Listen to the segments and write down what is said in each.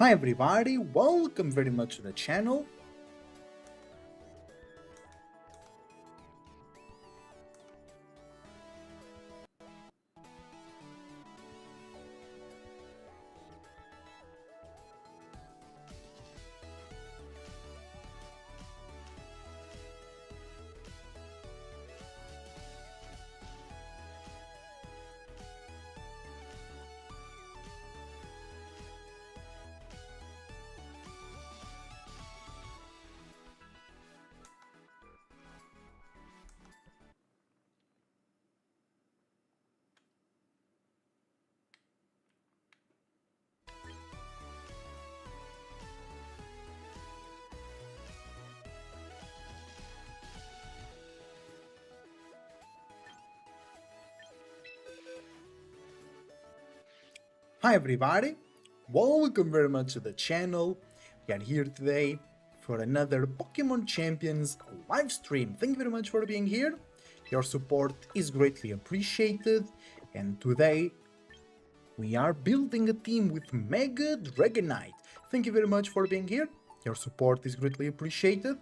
Hi everybody, welcome very much to the channel. Hi everybody, welcome very much to the channel. We are here today for another Pokemon Champions live stream. Thank you very much for being here. Your support is greatly appreciated, and today we are building a team with Mega Dragonite. Thank you very much for being here. Your support is greatly appreciated.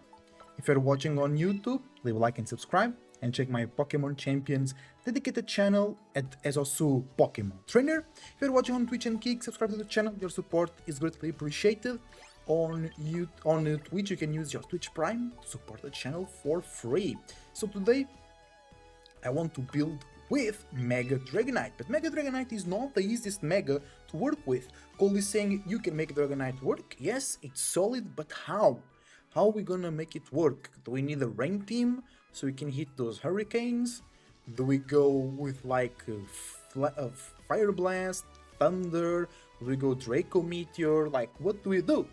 If you're watching on YouTube, leave a like and subscribe, and check my Pokemon Champions dedicated channel at Ezosu Pokemon Trainer. If you're watching on Twitch and Kick, subscribe to the channel. Your support is greatly appreciated. On Twitch, you can use your Twitch Prime to support the channel for free. So today, I want to build with Mega Dragonite, but Mega Dragonite is not the easiest Mega to work with. Cole is saying you can make Dragonite work. Yes, it's solid, but how? How are we gonna make it work? Do we need a rain team so we can hit those hurricanes? Do we go with like Fire Blast, Thunder? Do we go Draco Meteor? Like, what do we do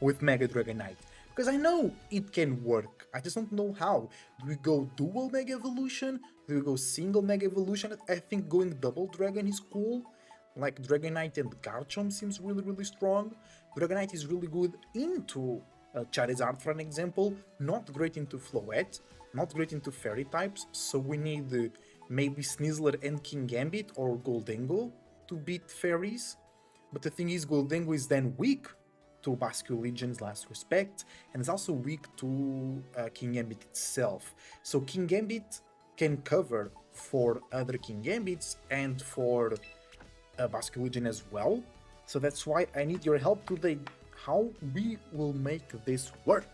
with Mega Dragonite? Because I know it can work, I just don't know how. Do we go dual Mega Evolution? Do we go single Mega Evolution? I think going double Dragon is cool. Like Dragonite and Garchomp seems really strong. Dragonite is really good into Charizard, for an example, not great into Floette, not great into Fairy types, so we need maybe Sneasler and King Gambit or Goldengo to beat Fairies. But the thing is, Goldengo is then weak to Basculin Legion's Last Respect, and is also weak to King Gambit itself. So King Gambit can cover for other King Gambits and for Basculin Legion as well. So that's why I need your help today. How we will make this work.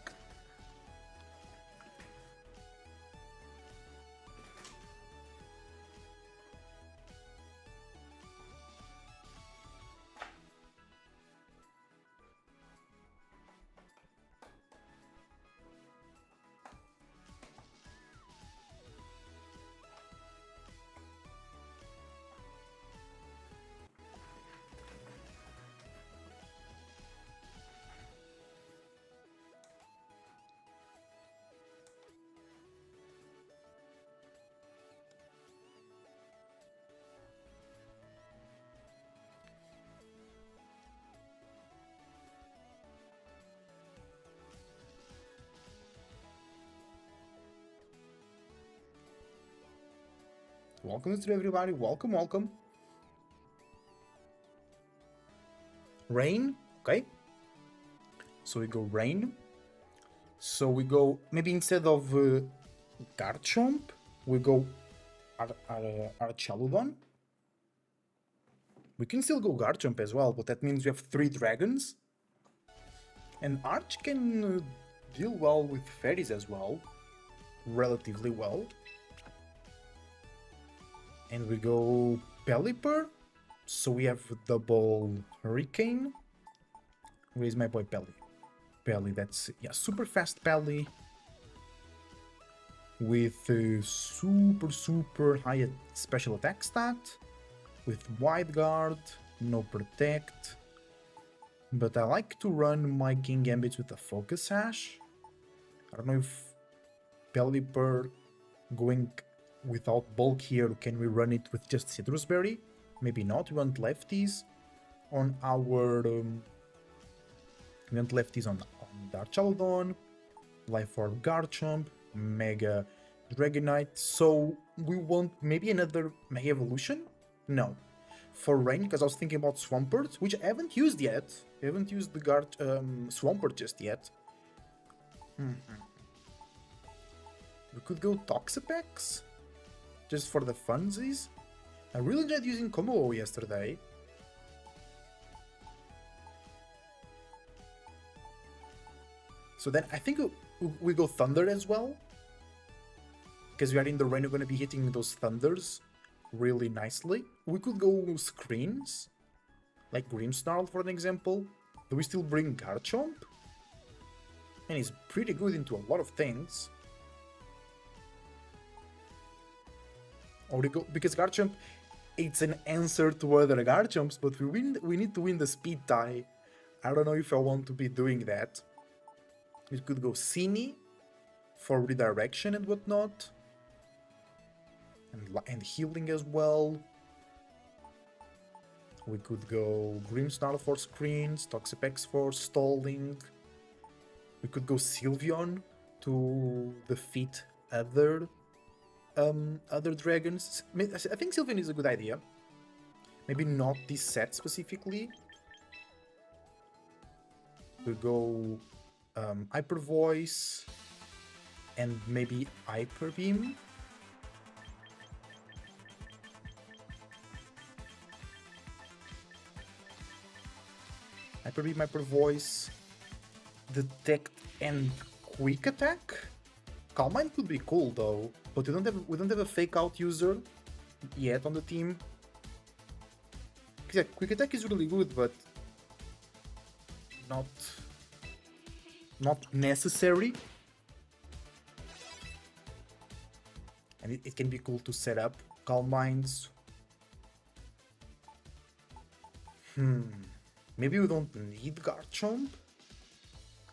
Welcome to everybody, welcome. Rain, okay. So we go Rain. So we go, maybe instead of Garchomp, we go Archaludon. We can still go Garchomp as well, but that means we have 3 dragons. And Arch can deal well with fairies as well, relatively well. And we go Pelipper, so we have double Hurricane. Where's my boy Pelly? Pelly, that's, yeah, super fast Pelly. With super high special attack stat. With Wide Guard, no Protect. But I like to run my King Gambits with a Focus Sash. I don't know if Pelipper going without bulk here, can we run it with just Citrus Berry? Maybe not. We want lefties on our Darchaludon, Life Orb Garchomp, Mega Dragonite. So we want maybe another Mega Evolution? No. for rain, because I was thinking about Swampert, which I haven't used yet. I haven't used the Swampert just yet. We could go Toxapex, just for the funsies. I really enjoyed using Combo yesterday. So then I think we go Thunder as well. Because we are in the rain, we're going to be hitting those Thunders really nicely. We could go Screens, like Grimmsnarl for an example. Do we still bring Garchomp? And he's pretty good into a lot of things. Or we go, because Garchomp, it's an answer to other Garchomps, but we need to win the speed tie. I don't know if I want to be doing that. We could go Cini for redirection and whatnot. And healing as well. We could go Grimmsnarl for screens, Toxapex for stalling. We could go Sylveon to defeat other dragons. I think Sylveon is a good idea. Maybe not this set specifically. We go Hyper Voice and maybe Hyper Beam. Hyper Beam, Hyper Voice, Detect and Quick Attack. Calm Mind could be cool though, but we don't have a Fake Out user yet on the team. Yeah, Quick Attack is really good, but not necessary. And it can be cool to set up Calm Minds. Maybe we don't need Garchomp.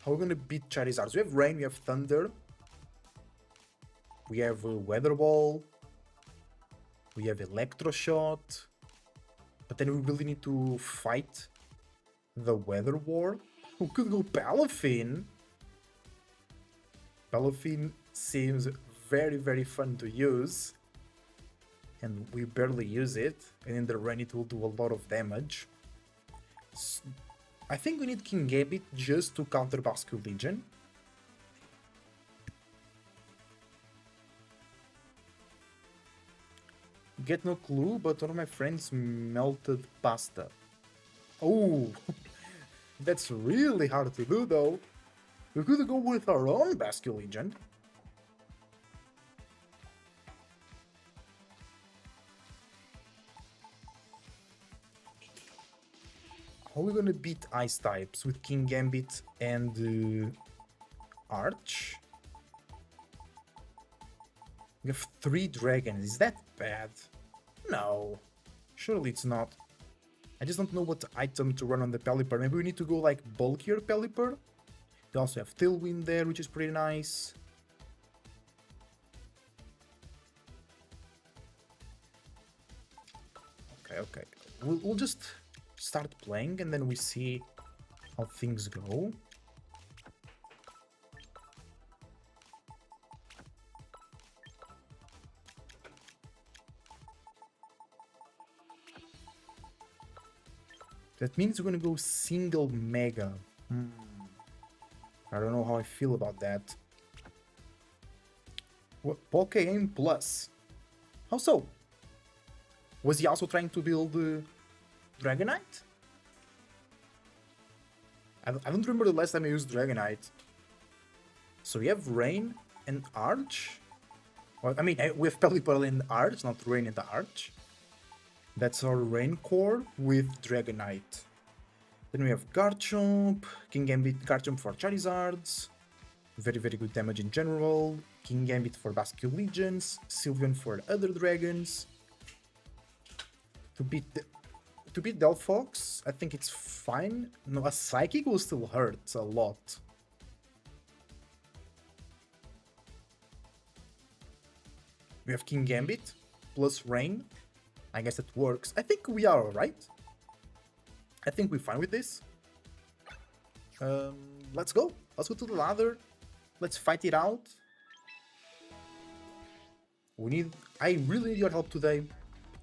How are we gonna beat Charizard? We have Rain, we have Thunder. We have Weather Ball. We have Electro Shot. But then we really need to fight the Weather War. We could go Palafin. Palafin seems very, very fun to use. And we barely use it. And in the rain it will do a lot of damage. I think we need King Gambit just to counter Basque Legion. Get no clue, but one of my friends melted pasta. Oh, that's really hard to do though. We could go with our own Basque Legion. How are we gonna beat Ice types with King Gambit and Arch? We have 3 dragons. Is that bad? No. Surely it's not. I just don't know what item to run on the Pelipper. Maybe we need to go like bulkier Pelipper. We also have Tailwind there, which is pretty nice. Okay. We'll just start playing and then we see how things go. That means we're gonna go single Mega. I don't know how I feel about that. What, Pokémon Plus? How so? Was he also trying to build Dragonite? I don't remember the last time I used Dragonite. So we have Rain and Arch. Well, I mean, we have Pelipper and Arch, not Rain and Arch. That's our Rain core with Dragonite. Then we have Garchomp, King Gambit, Garchomp for Charizards. Very, very good damage in general. King Gambit for Basque Legions, Sylveon for other dragons. To beat Delphox, I think it's fine. No, a Psychic will still hurt a lot. We have King Gambit plus Rain. I guess it works. I think we are alright. I think we're fine with this. Let's go. Let's go to the ladder. Let's fight it out. I really need your help today,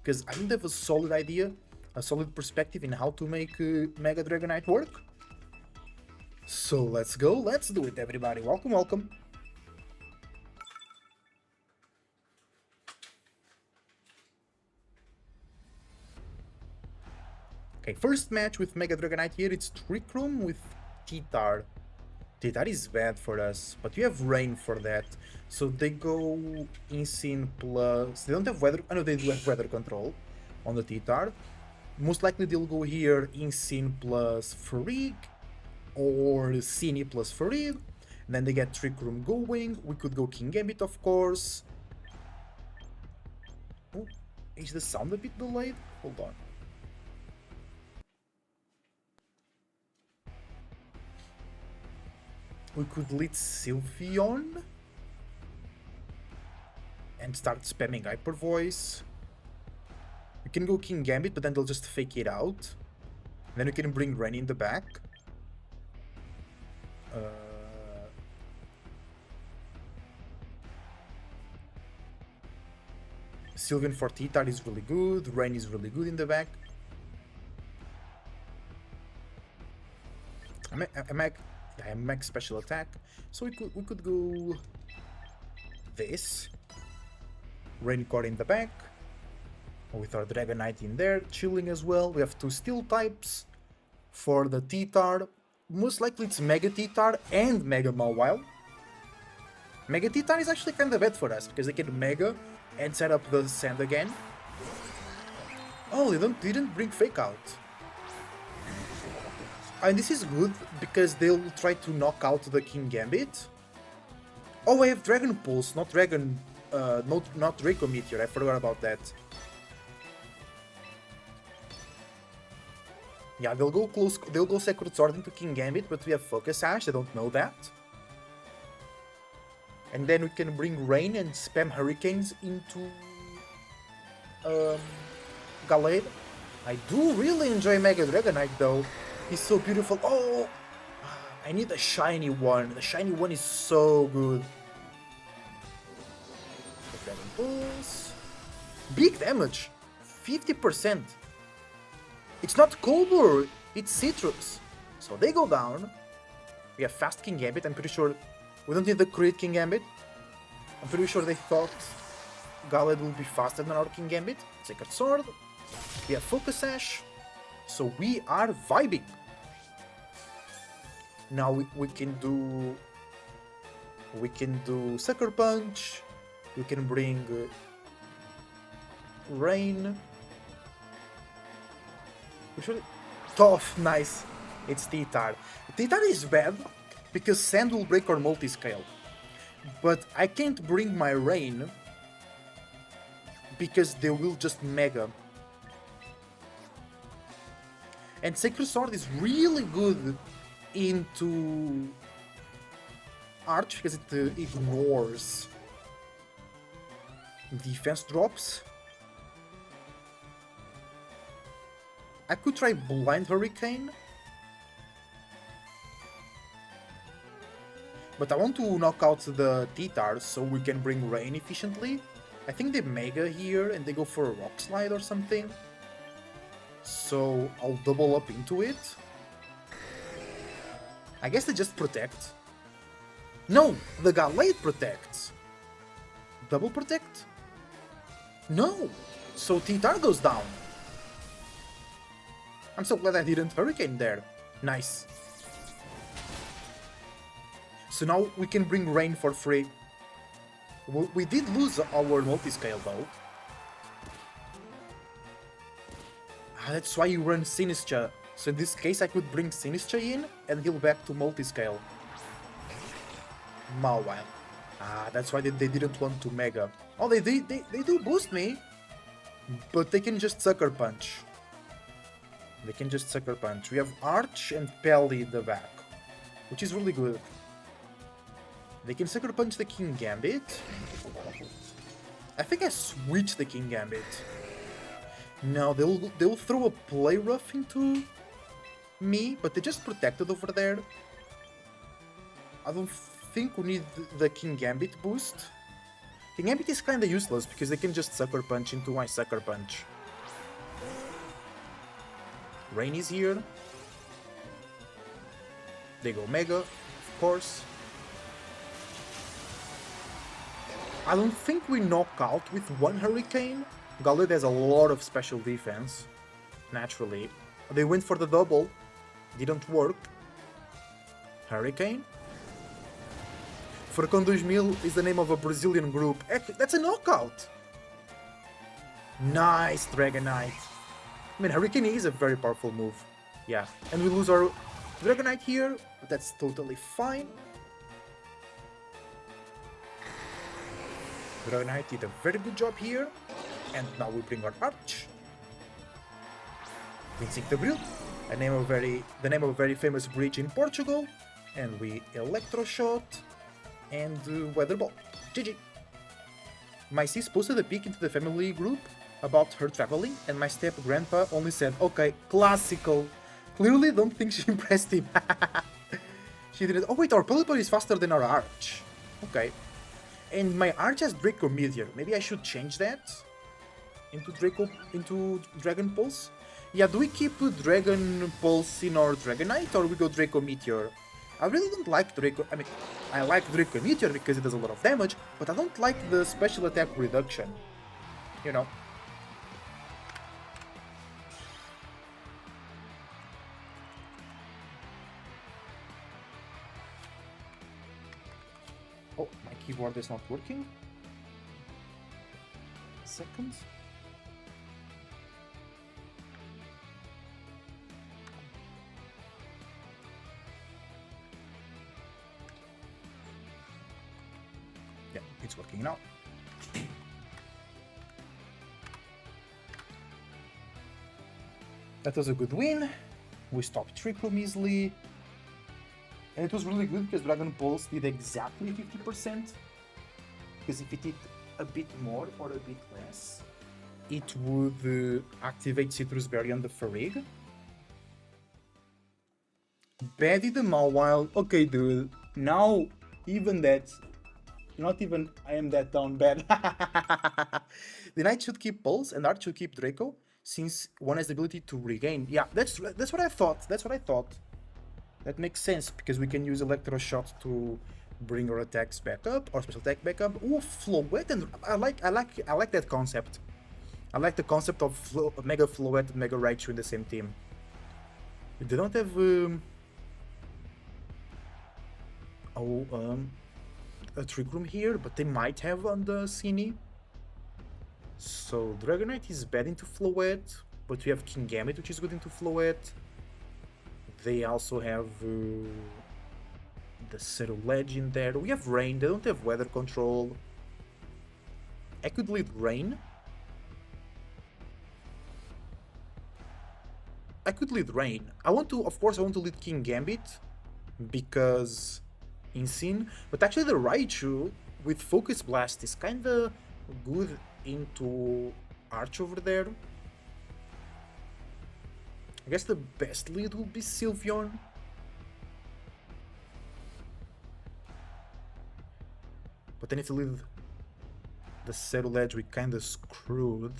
because I don't have a solid idea a solid perspective in how to make Mega Dragonite work. So let's go, let's do it, everybody. Welcome, welcome. Okay, first match with Mega Dragonite here, it's Trick Room with T-Tar. T-Tar is bad for us, but we have Rain for that. So they go Insane plus... They don't have weather... I know they do have weather control on the T-Tar. Most likely they'll go here Insane plus Freak or Cine plus Farid. Then they get Trick Room going. We could go King-Gambit, of course. Oh, is the sound a bit delayed? Hold on. We could lead Sylveon and start spamming Hyper Voice. We can go King-Gambit, but then they'll just fake it out. Then we can bring Rain in the back. Sylveon for T-Tar is really good. Rain is really good in the back. I have max special attack, so we could go this. Rain Core in the back, with our Dragonite in there, chilling as well. We have two Steel types for the T-Tar. Most likely it's Mega T-Tar and Mega Mawile. Mega T-Tar is actually kind of bad for us, because they can Mega and set up the Sand again. Oh, they didn't bring Fake Out. And this is good, because they'll try to knock out the King-Gambit. Oh, I have Dragon Pulse, not Dragon... not Draco Meteor, I forgot about that. Yeah, they'll go Sacred Sword into King-Gambit, but we have Focus Sash, they don't know that. And then we can bring Rain and spam Hurricanes into... Gallade. I do really enjoy Mega Dragonite though. He's so beautiful. Oh! I need a shiny one. The shiny one is so good. Dragon Pulse. Big damage. 50%. It's not Colbur, it's Citrus. So they go down. We have fast King-Gambit. I'm pretty sure we don't need the crit King-Gambit. I'm pretty sure they thought Gallade will be faster than our King-Gambit. Sacred Sword. We have Focus Sash. So we are vibing. Now we can do Sucker Punch. We can bring Rain. Tough, nice. It's T-Tar. T-Tar is bad because Sand will break our multi-scale. But I can't bring my Rain because they will just Mega. And Sacred Sword is really good into Arch because it ignores defense drops. I could try Blind Hurricane, but I want to knock out the T-Tar so we can bring Rain efficiently. I think they Mega here and they go for a Rock Slide or something. So I'll double up into it. I guess they just protect. No, the Gallade protects. Double protect? No. So T-Tar goes down. I'm so glad I didn't Hurricane there. Nice. So now we can bring Rain for free. We did lose our multi-scale though. That's why you run Sinistcha. So in this case I could bring Sinistcha in and heal back to multi-scale. Mawile. That's why they didn't want to Mega. Oh, they do boost me. But they can just Sucker Punch. They can just Sucker Punch. We have Arch and Pelly in the back, which is really good. They can Sucker Punch the King-Gambit. I think I switched the King-Gambit. No, they'll throw a Play Rough into me, but they just protected over there. I don't think we need the King-Gambit boost. King-Gambit is kinda useless because they can just Sucker Punch into my Sucker Punch. Rain is here. They go Mega, of course. I don't think we knock out with one Hurricane. Gallade has a lot of special defense, naturally. They went for the double, didn't work. Hurricane. Furacão 2000 is the name of a Brazilian group. That's a knockout! Nice, Dragonite. I mean, Hurricane is a very powerful move. Yeah, and we lose our Dragonite here, but that's totally fine. Dragonite did a very good job here. And now we bring our Arch. 25 de Abril, the name of a very famous bridge in Portugal. And we Electroshot and Weather Ball. GG. My sis posted a pic into the family group about her traveling, and my step-grandpa only said, okay, classical. Clearly don't think she impressed him. She didn't. Oh wait, our Pelipper is faster than our Arch. Okay. And my Arch has Draco Meteor. Maybe I should change that into Dragon Pulse? Yeah, do we keep Dragon Pulse in our Dragonite, or we go Draco Meteor? I really don't like Draco. I mean, I like Draco Meteor because it does a lot of damage, but I don't like the special attack reduction. You know. Oh, my keyboard is not working. Seconds. Yeah, it's working now. That was a good win. We stopped Trick Room easily. And it was really good because Dragon Pulse did exactly 50%. Because if it did a bit more or a bit less, it would activate Citrus Berry on the Farig. Betty the Mawile. Okay, dude. Now, even that... Not even I am that down bad. The Knight should keep Pulse and Arch should keep Draco, since one has the ability to regain. Yeah, that's what I thought. That's what I thought. That makes sense, because we can use Electroshot to bring our attacks back up, or special attack back up. Ooh, Floette, and I like that concept. I like the concept of Mega Floette and Mega Raichu in the same team. They don't have a Trick Room here, but they might have on the Cine. So Dragonite is bad into Floette, but we have King Gambit, which is good into Floette. They also have the Ceruledge in there. We have Rain. They don't have weather control. I could lead Rain. Of course, I want to lead King Gambit because Insane. But actually, the Raichu with Focus Blast is kinda good into Arch over there. I guess the best lead will be Sylveon. But then if you lead the Ceruledge, we kinda screwed.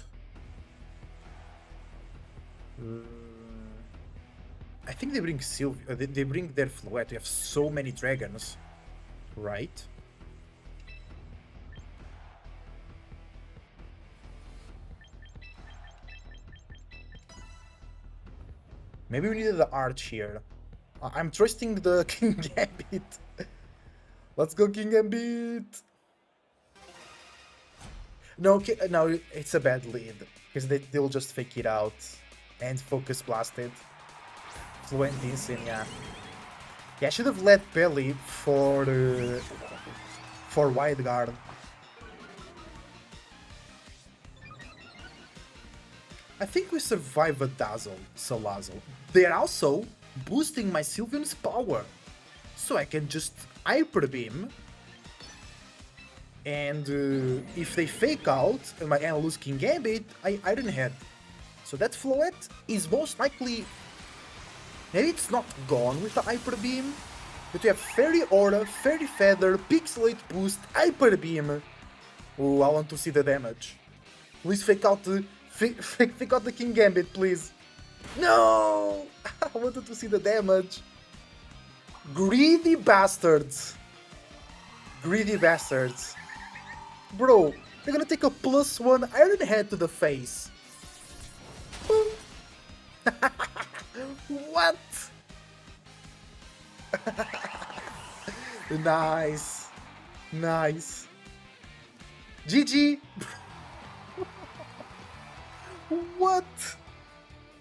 I think they bring they bring their Floette. We have so many dragons, right? Maybe we needed the Arch here. I'm trusting the King Gambit. Let's go, King Gambit! No, it's a bad lead. Because they'll just fake it out. And Focus Blast it. Fluent Insane, yeah. Yeah, I should have let Pelly for Wide Guard. I think we survive a Salazzle. They're also boosting my Sylveon's power. So I can just Hyper Beam. And if they fake out and I lose King Gambit, I Iron Head. So that Floette is most likely... Maybe it's not gone with the Hyper Beam. But we have Fairy Aura, Fairy Feather, Pixelate Boost, Hyper Beam. Oh, I want to see the damage. Please fake out the King Gambit, please. No! I wanted to see the damage. Greedy bastards. Greedy bastards. Bro, they're gonna take a +1 Iron Head to the face. Boom. What? Nice. Nice. GG. What?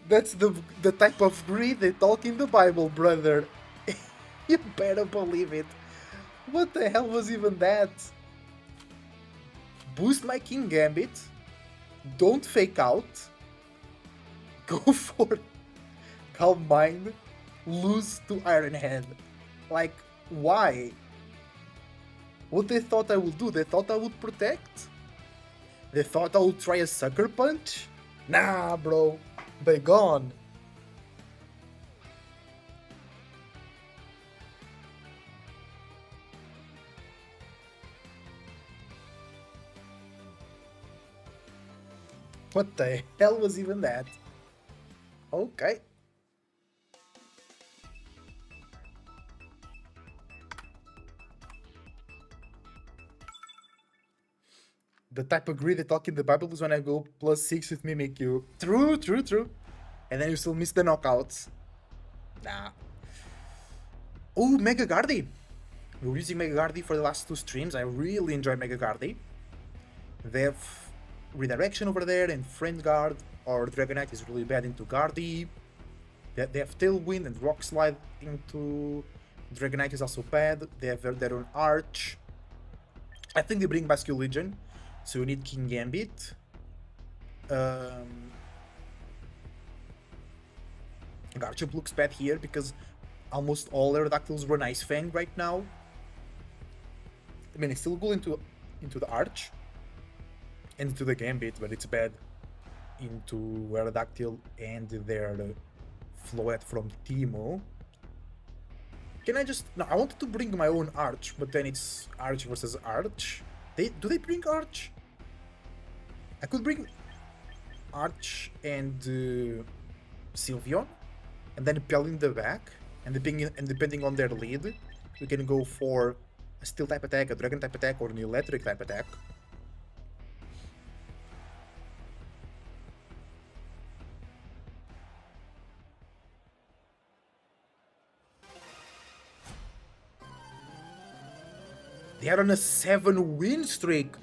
That's the type of greed they talk in the Bible, brother. You better believe it. What the hell was even that? Boost my King Gambit. Don't fake out. Go for Calm Mind. Lose to Iron Head. Like, why? What they thought I would do? They thought I would protect? They thought I would try a Sucker Punch? Nah, bro. They gone. What the hell was even that? Okay. The type of greed they talk in the Bible is when I go +6 with Mimikyu. True, true, true. And then you still miss the knockouts. Nah. Oh, Mega Gardy. We were using Mega Gardy for the last 2 streams. I really enjoy Mega Gardy. They have Redirection over there and Friend Guard, or Dragonite is really bad into Gardy. They have Tailwind and Rock Slide into... Dragonite is also bad. They have their own Arch. I think they bring Bascule Legion. So we need King Gambit. Garchomp looks bad here because almost all Aerodactyls run Ice Fang right now. I mean, it's still good into the Arch and into the Gambit, but it's bad into Aerodactyl and their Floette from Teemo. Can I just... No, I wanted to bring my own Arch, but then it's Arch versus Arch. Do they bring Arch? I could bring Arch and Sylveon, and then Pell in the back, and depending on their lead, we can go for a Steel type attack, a Dragon type attack, or an Electric type attack. They are on a 7-win streak.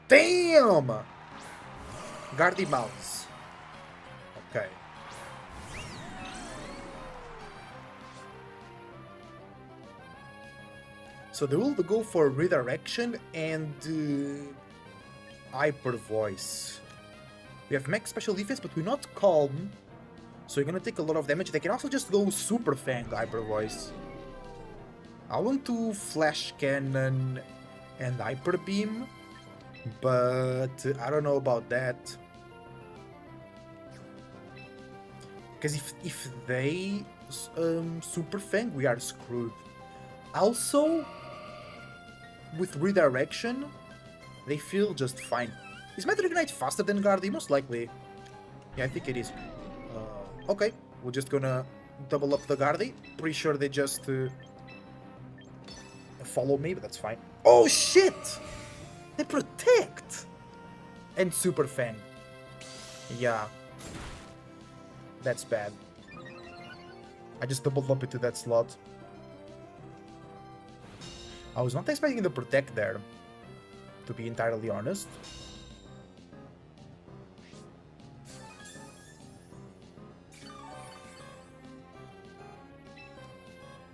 Damn! Gardy Mouse. Okay. So they will go for Redirection and Hyper Voice. We have max special defense, but we're not Calm. So you're gonna take a lot of damage. They can also just go Super Fang Hyper Voice. I want to Flash Cannon and Hyper Beam, but I don't know about that. Because if they Super Fang, we are screwed. Also, with Redirection, they feel just fine. Is my Dragonite faster than Gardy? Most likely. Yeah, I think it is. Okay, we're just gonna double up the Gardy. Pretty sure they just follow me, but that's fine. Oh shit! They protect! And Super Fang. Yeah. That's bad. I just doubled up into that slot. I was not expecting the protect there, to be entirely honest.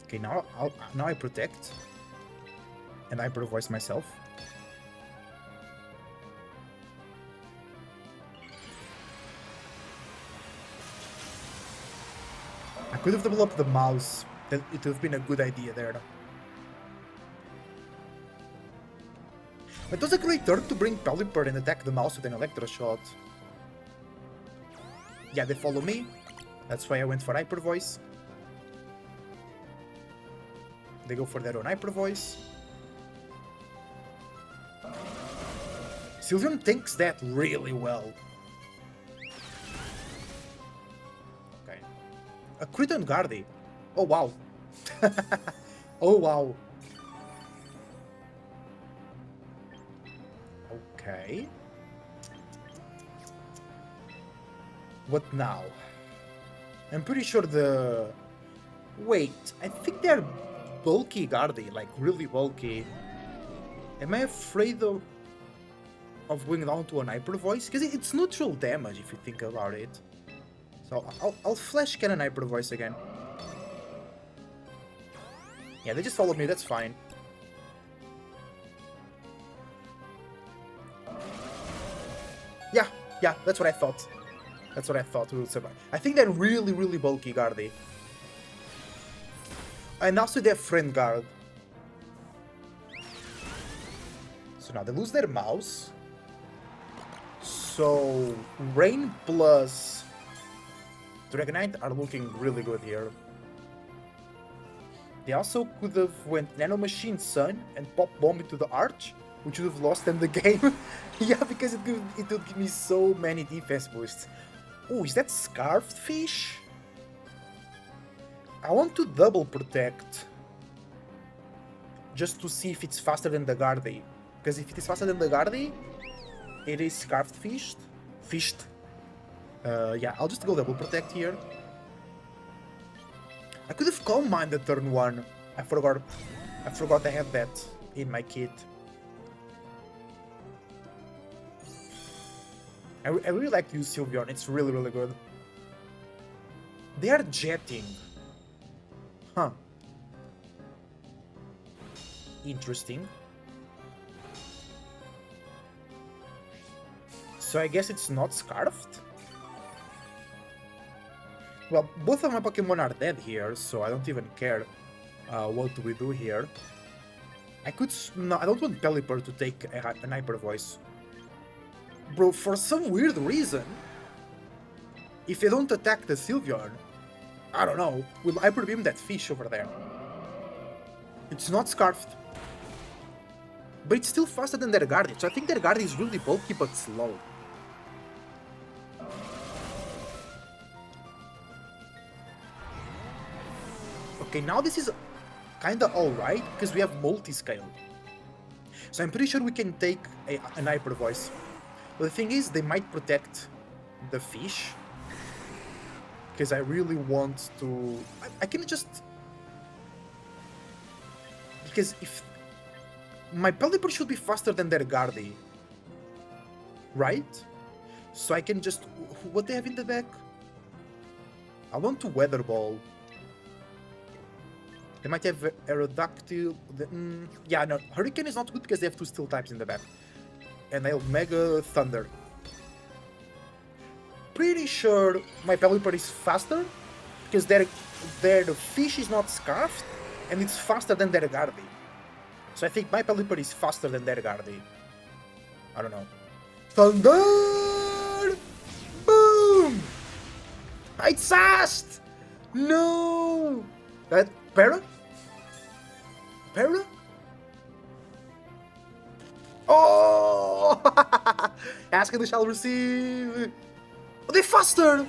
Okay, now I protect. And Hyper Voice myself. I could have developed the mouse. It would have been a good idea there. It was a great turn to bring Pelipper and attack the mouse with an Electro Shot. Yeah, they follow me. That's why I went for Hyper Voice. They go for their own Hyper Voice. Sylveon tanks that really well. Okay. A crit on Gardy. Oh wow. Oh wow. Okay. What now? I'm pretty sure the... Wait, I think they're bulky Gardy, like really bulky. Am I afraid of going down to an Hyper Voice? Because it's neutral damage if you think about it. So I'll Flash Cannon Hyper Voice again. Yeah, they just followed me, that's fine. Yeah, that's what I thought. That's what I thought we would survive. I think they're really, really bulky Gardy. And also their friend guard. So now they lose their mouse. So Rain plus Dragonite are looking really good here. They also could have went Nano Machine Sun and Pop Bomb into the Arch, which would have lost them the game. Yeah, because it would give me so many defense boosts. Oh, is that Scarfed Fish? I want to double protect. Just to see if it's faster than the Gardy. Because if it is faster than the Gardy, it is Scarfed Fished. Yeah, I'll just go double protect here. I could have Calm Mind the turn 1. I forgot I had that in my kit. I really like to use Sylveon, it's really, really good. They are jetting. Huh. Interesting. So I guess it's not Scarfed? Well, both of my Pokemon are dead here, so I don't even care what do we do here. I could... No, I don't want Pelipper to take an Hyper Voice. Bro, for some weird reason, if they don't attack the Sylveon, I don't know, will Hyper Beam that fish over there. It's not Scarfed. But it's still faster than their Guardian, so I think their Guardian is really bulky but slow. Okay, now this is kinda alright, because we have multi-scale. So I'm pretty sure we can take an Hyper Voice. But the thing is, they might protect the fish. Because I really want to... I can just... Because if... My Pelipper should be faster than their Gardy. Right? So I can just... What they have in the back? I want to Weather Ball. They might have Aerodactyl... yeah, no, Hurricane is not good because they have 2 Steel types in the back. And I'll Mega Thunder. Pretty sure my Pelipper is faster because their fish is not Scarfed and it's faster than their Gardy. So I think my Pelipper is faster than their Gardy. I don't know. Thunder! Boom! I sassed! No! That Para? Para? Oh! Ask and they shall receive. Oh, they're faster!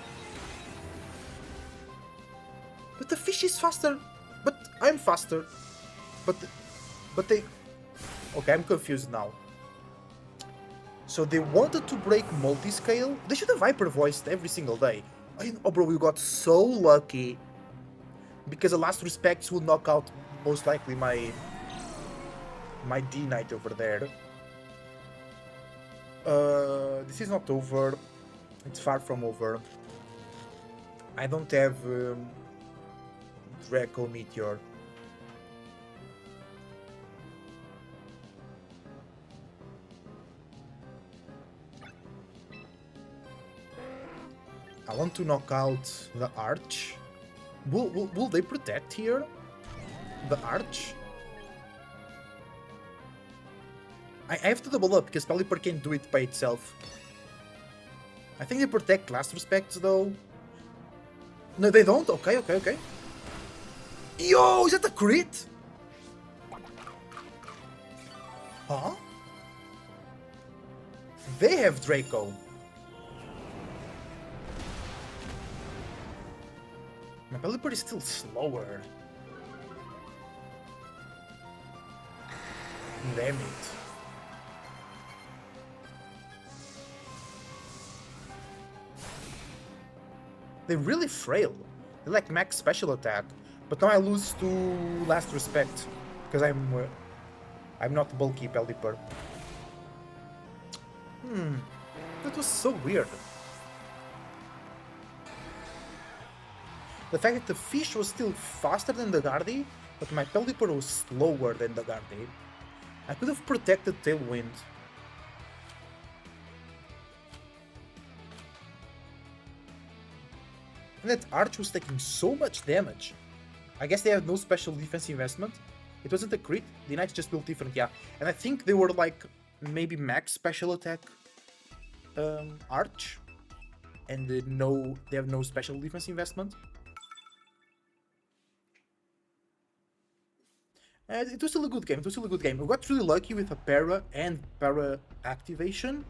But the fish is faster. But I'm faster. But they... Okay, I'm confused now. So they wanted to break multi-scale? They should have hyper-voiced every single day. Oh bro, we got so lucky. Because the last respects will knock out most likely my D-Knight over there. This is not over. It's far from over. I don't have Draco Meteor. I want to knock out the Arch. Will they protect here? The Arch? I have to double up because Pelipper can't do it by itself. I think they protect last respects though. No, they don't? Okay. Yo, is that a crit? Huh? They have Draco. My Pelipper is still slower. Damn it. They're really frail. They're like max special attack. But now I lose to Last Respect. Because I'm not bulky Pelipper. That was so weird. The fact that the fish was still faster than the Guardy, but my Pelipper was slower than the Guardy. I could have protected Tailwind. And that Arch was taking so much damage. I guess they had no special defense investment. It wasn't a crit, the Knights just built different, yeah. And I think they were like, maybe max special attack Arch. And they have no special defense investment. It was still a good game, We got really lucky with a para and para activation.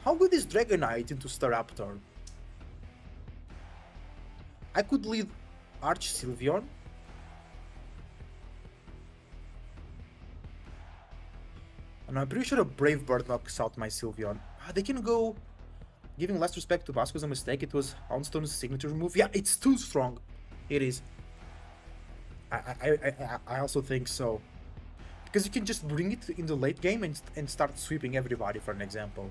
How good is Dragonite into Staraptor? I could lead Arch Sylveon. And I'm pretty sure a Brave Bird knocks out my Sylveon. They can go... Giving less respect to Vasco was a mistake. It was Houndstone's signature move. Yeah, it's too strong. It is. I also think so. Because you can just bring it in the late game and start sweeping everybody, for an example.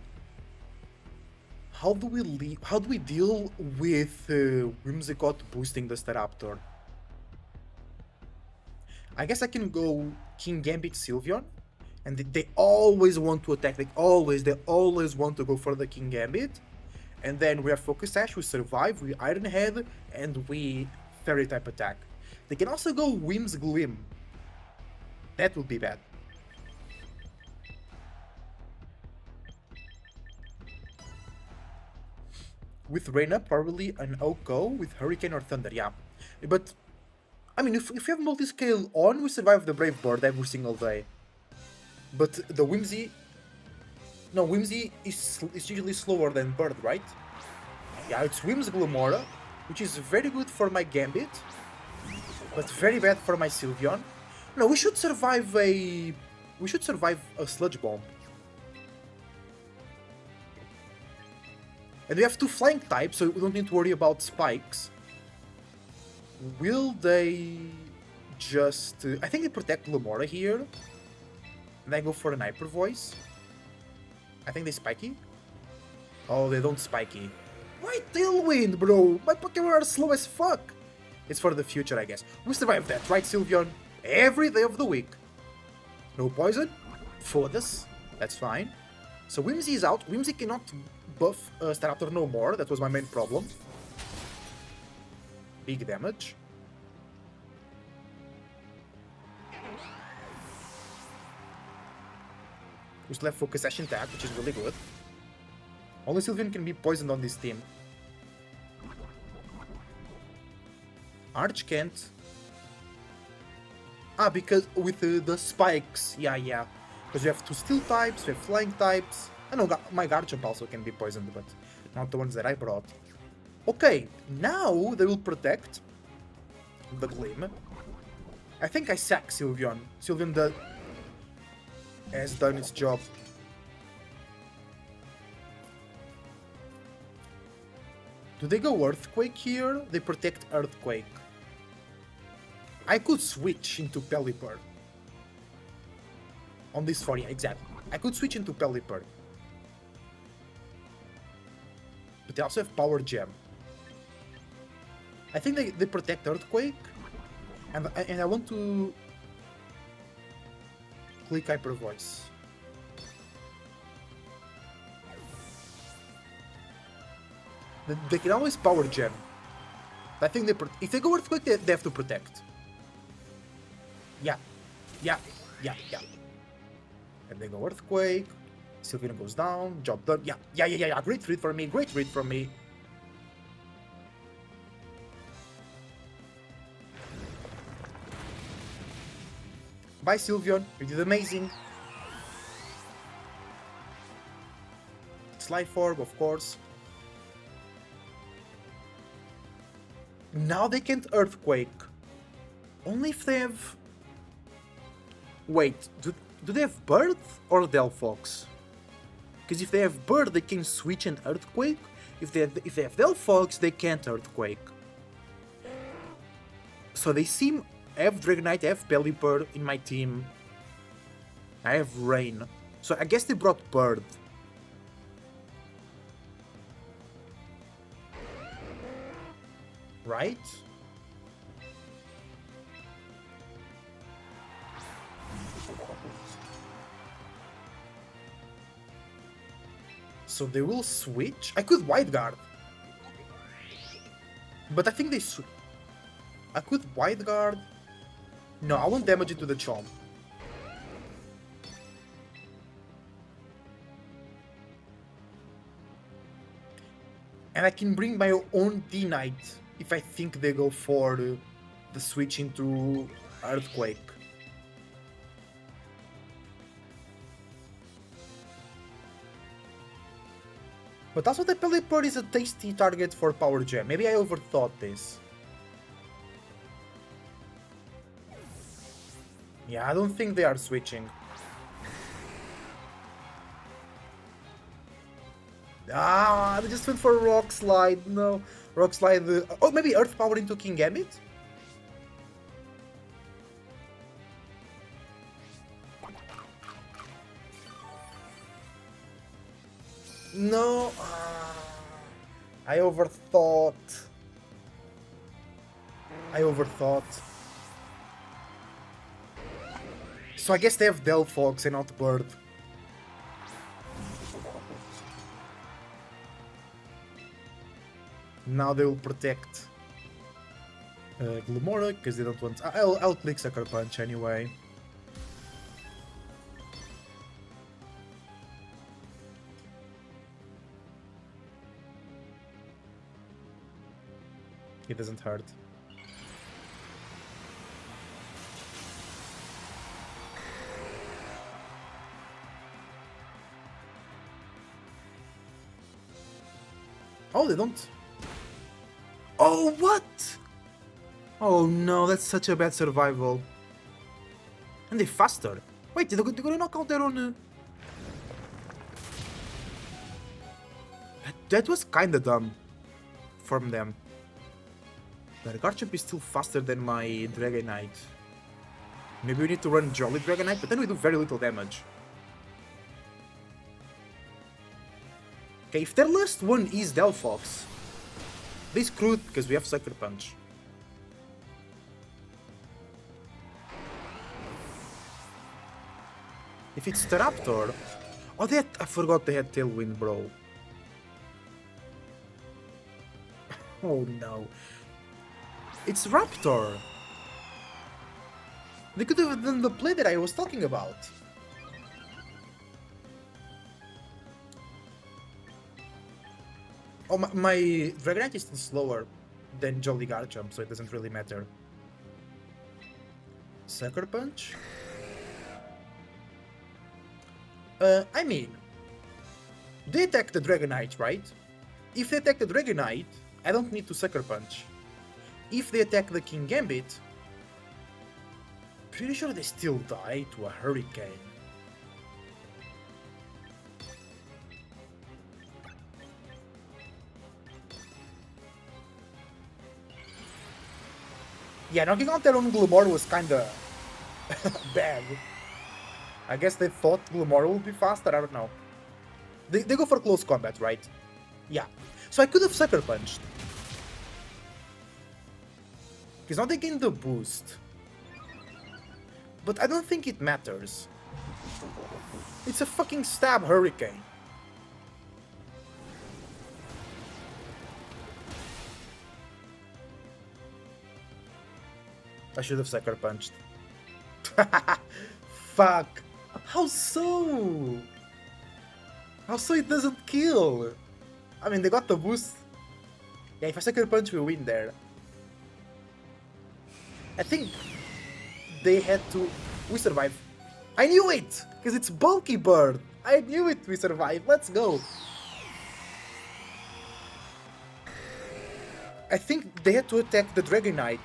How do we deal with Whimsicott boosting the Staraptor? I guess I can go King Gambit Sylveon. And they always want to attack. They always want to go for the King Gambit. And then we have Focus Sash, we survive, we Iron Head, and we Fairy type attack. They can also go Whim's Glim. That would be bad. With Rain Up, probably an OHKO with Hurricane or Thunder, yeah. But, I mean, if we have multi-scale on, we survive the Brave Bird every single day. But the Whimsy... No, Whimsy is usually slower than Bird, right? Yeah, it's Whim's Glamora, which is very good for my Gambit, but very bad for my Sylveon. No, we should survive a Sludge Bomb. And we have two flying types, so we don't need to worry about spikes. Will they just... I think they protect Glamora here. And I go for an Hyper Voice. I think they spiky. Oh, they don't spiky. Why Tailwind, bro? My Pokemon are slow as fuck. It's for the future, I guess. We survived that, right, Sylveon? Every day of the week. No poison? Fodas. That's fine. So Whimsy is out. Whimsy cannot buff Staraptor no more. That was my main problem. Big damage. We still have Focus Sash intact, which is really good. Only Sylveon can be poisoned on this team. Arch can't. Because with the spikes. Yeah. Because we have two Steel types, we have Flying types. I know my Garchomp also can be poisoned, but not the ones that I brought. Okay, now they will protect the Glim. I think I sack Sylveon. Sylveon has done its job. Do they go Earthquake here? They protect Earthquake. I could switch into Pelipper. On this 4, yeah, exactly. I could switch into Pelipper. But they also have Power Gem. I think they protect Earthquake. And I want to click Hyper Voice. They can always Power Gem. I think if they go Earthquake, they have to protect. Yeah. And they go Earthquake. Sylveon goes down. Job done. Yeah. Great read from me. Bye, Sylveon. You did amazing. Slide Orb, of course. Now they can't Earthquake. Only if they have... Wait, do they have Bird or Delphox? Because if they have Bird, they can switch and Earthquake. If they have Delphox, they can't Earthquake. So they seem... I have Dragonite, I have Pelipper in my team. I have Rain. So I guess they brought Bird. Right? So they will switch? I could Wide Guard. But I think they I could Wide Guard. No, I won't damage it to the Chomp. And I can bring my own D-Knight if I think they go for the switch into Earthquake. But also the Pelipper is a tasty target for Power Gem. Maybe I overthought this. Yeah, I don't think they are switching. Ah, they just went for Rock Slide. No, Rock Slide. Oh, maybe Earth Power into King-Gambit? No, I overthought. So I guess they have Delphox and not Bird. Now they will protect Glimmora because they don't want. I'll click Sucker Punch anyway. It doesn't hurt. Oh, they don't. Oh, what? Oh no, that's such a bad survival. And they faster. Wait, they're gonna knock out their own... That was kinda dumb from them. The Garchomp is still faster than my Dragonite. Maybe we need to run Jolly Dragonite, but then we do very little damage. Okay, if their last one is Delphox, they screwed because we have Sucker Punch. If it's Staraptor... Oh, I forgot they had Tailwind, bro. Oh no. It's Raptor! They could have done the play that I was talking about. Oh, my Dragonite is still slower than Jolly Garchomp, so it doesn't really matter. Sucker Punch? I mean... They attack the Dragonite, right? If they attack the Dragonite, I don't need to Sucker Punch. If they attack the King-Gambit, pretty sure they still die to a Hurricane. Yeah, knocking out their own Glimmora was kinda bad. I guess they thought Glimmora would be faster, I don't know. They go for close combat, right? Yeah. So I could have Sucker Punched. Because now they gain the boost. But I don't think it matters. It's a fucking Stab Hurricane. I should have Sucker Punched. Fuck. How so? How so it doesn't kill? I mean, they got the boost. Yeah, if I Sucker Punch, we win there. I think they had to... We survive. I knew it! Because it's Bulky Bird. I knew it, we survive. Let's go. I think they had to attack the Dragonite.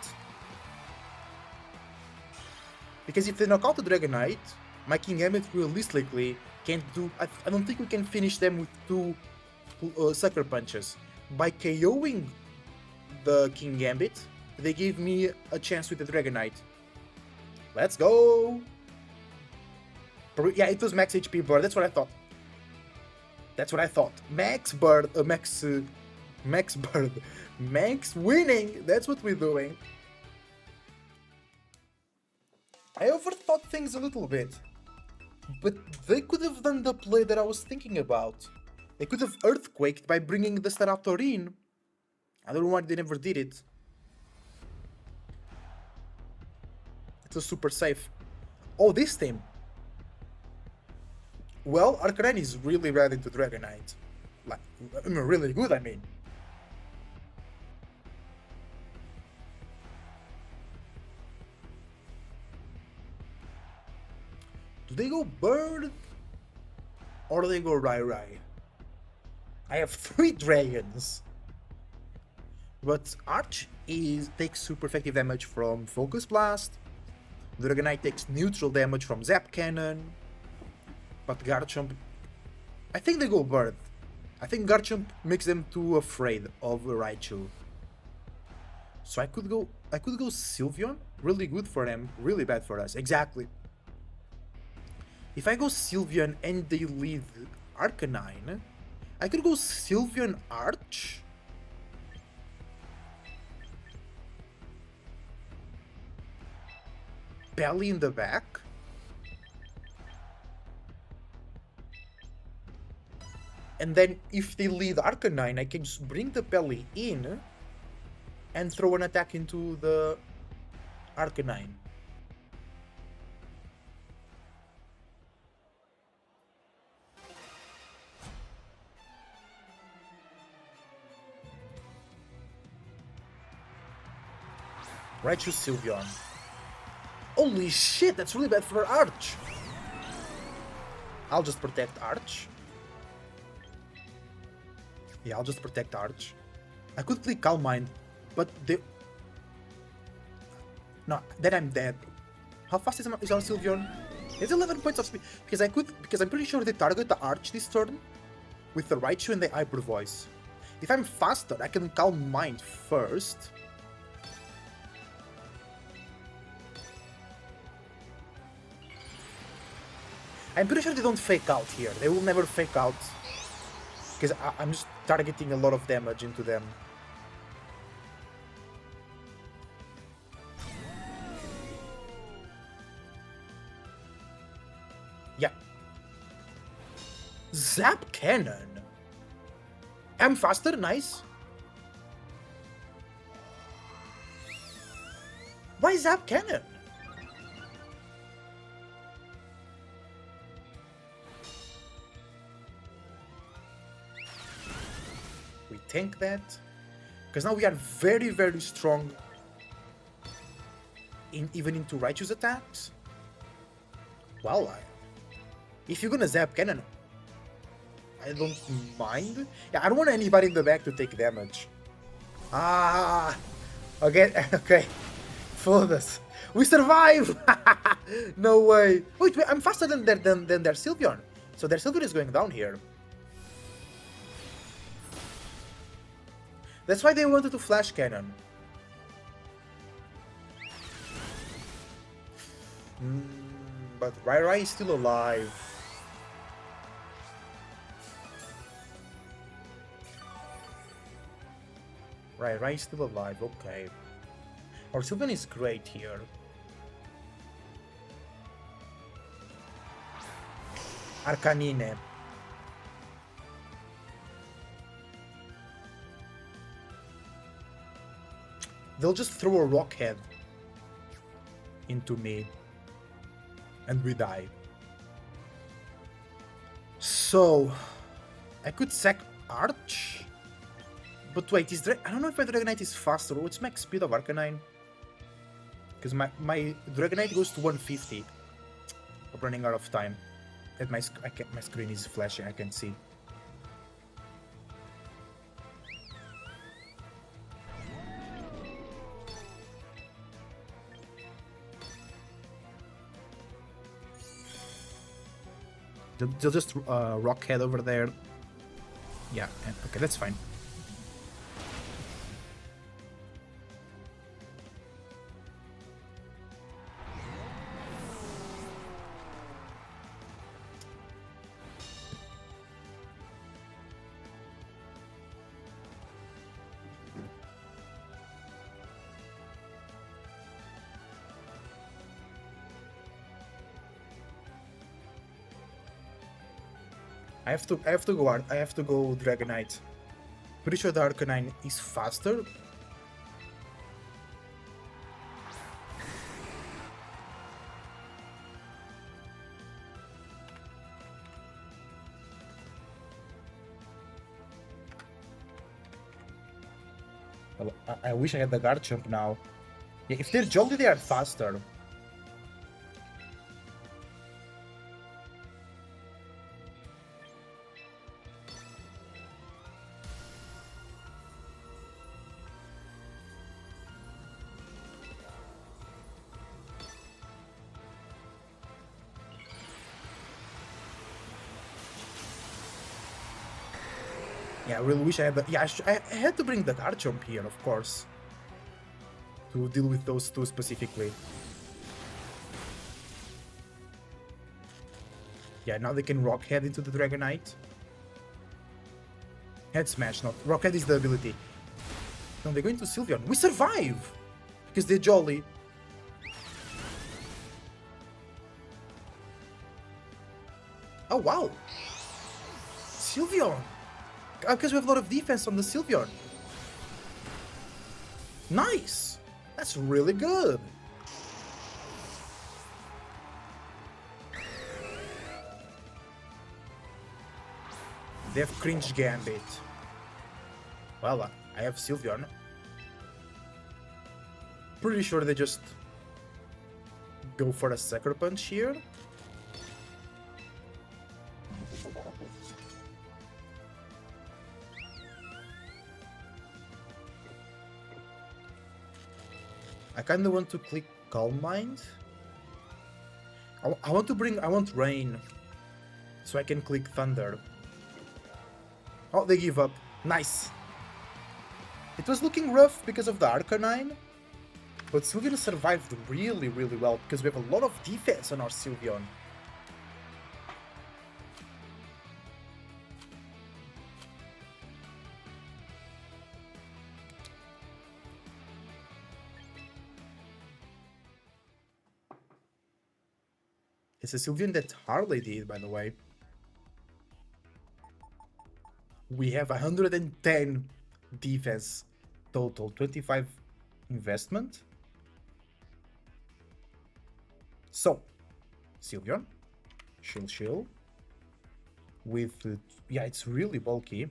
Because if they knock out the Dragonite, my King-Gambit realistically can't do... I don't think we can finish them with two Sucker Punches. By KOing the King-Gambit, they gave me a chance with the Dragonite. Let's go! Yeah, it was max HP Bird, that's what I thought. That's what I thought. Max Bird, Max Bird. Max winning! That's what we're doing. I overthought things a little bit. But they could have done the play that I was thinking about. They could have Earthquaked by bringing the Staraptor in. I don't know why they never did it. It was super safe. Oh, this team. Well, Arcanine is really bad into Dragonite. Like, I mean, really good, I mean. Do they go Bird? Or do they go Rai? I have 3 dragons. But Arch takes super effective damage from Focus Blast. Dragonite takes neutral damage from Zap Cannon. But Garchomp... I think they go Bird. I think Garchomp makes them too afraid of Raichu. So I could go Sylveon. Really good for them. Really bad for us. Exactly. If I go Sylveon and they lead Arcanine, I could go Sylveon Arch. Belly in the back. And then if they lead Arcanine, I can just bring the Belly in and throw an attack into the Arcanine. Raichu Sylveon. Holy shit, that's really bad for Arch. I'll just protect Arch. Yeah, I'll just protect Arch. I could click Calm Mind, but they... No, then I'm dead. How fast is our Sylveon? It's 11 points of speed. Because I'm pretty sure they target the Arch this turn with the Raichu and the Hyper Voice. If I'm faster, I can Calm Mind first. I'm pretty sure they don't fake out here. They will never fake out. Because I'm just targeting a lot of damage into them. Yeah. Zap Cannon. I'm faster, nice. Why Zap Cannon? We tank that. Because now we are very, very strong. Even into Raichu's attacks. Well, if you're gonna Zap Cannon, I don't mind. Yeah, I don't want anybody in the back to take damage. Ah, okay, okay. For this, we survive. No way. Wait, I'm faster than their Sylveon. So their Sylveon is going down here. That's why they wanted to Flash Cannon. But Rai is still alive. Rai is still alive, okay. Our Sylveon is great here. Arcanine. They'll just throw a rock head into me. And we die. So, I could sack Arch. But wait, I don't know if my Dragonite is faster or it's max speed of Arcanine. Because my Dragonite goes to 150. I'm running out of time. And my screen is flashing, I can see. They'll just rock head over there. Yeah, and, okay, that's fine. I have to go Dragonite. Pretty sure the Arcanine is faster. Well, I wish I had the Garchomp now. Yeah, if they're jolly, they are faster. Yeah, I really wish I had the... Yeah, I had to bring the Garchomp here, of course. To deal with those two specifically. Yeah, now they can Rock Head into the Dragonite. Head Smash, not... Rock Head is the ability. No, they're going to Sylveon. We survive! Because they're jolly. Oh, wow! Sylveon! Because we have a lot of defense on the Sylveon. Nice! That's really good! They have Cringe Gambit. Well, I have Sylveon. Pretty sure they just go for a Sucker Punch here. I kinda want to click Calm Mind. I want Rain. So I can click Thunder. Oh, they give up. Nice. It was looking rough because of the Arcanine. But Sylveon survived really, really well because we have a lot of defense on our Sylveon. It's a Sylveon that Harley did, by the way. We have 110 defense total, 25 investment. So, Sylveon, Shield, with, yeah, it's really bulky.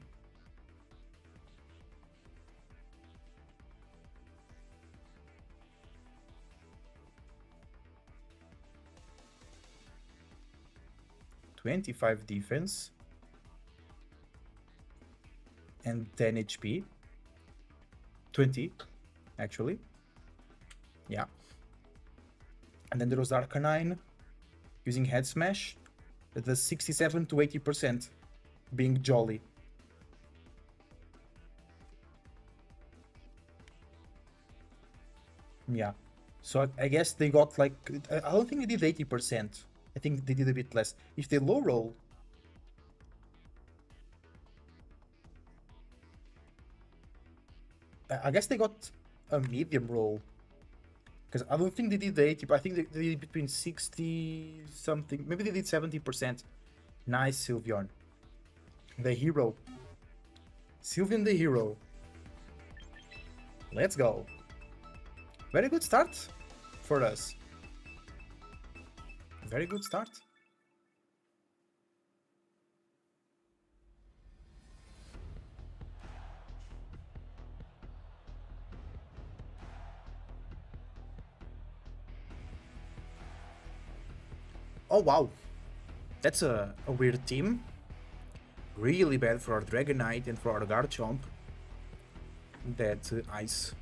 (25) defense and 10 HP. 20, actually. Yeah. And then there was Arcanine using Head Smash at the 67 to 80%, being jolly. Yeah. So I guess they got like, I don't think they did 80%. I think they did a bit less. If they low roll, I guess they got a medium roll. Because I don't think they did the 80, but I think they did between 60 something. Maybe they did 70%. Nice, Sylveon. The hero. Sylveon the hero. Let's go. Very good start for us. Very good start. Oh wow, that's a weird team. Really bad for our Dragonite and for our Garchomp. That Ice.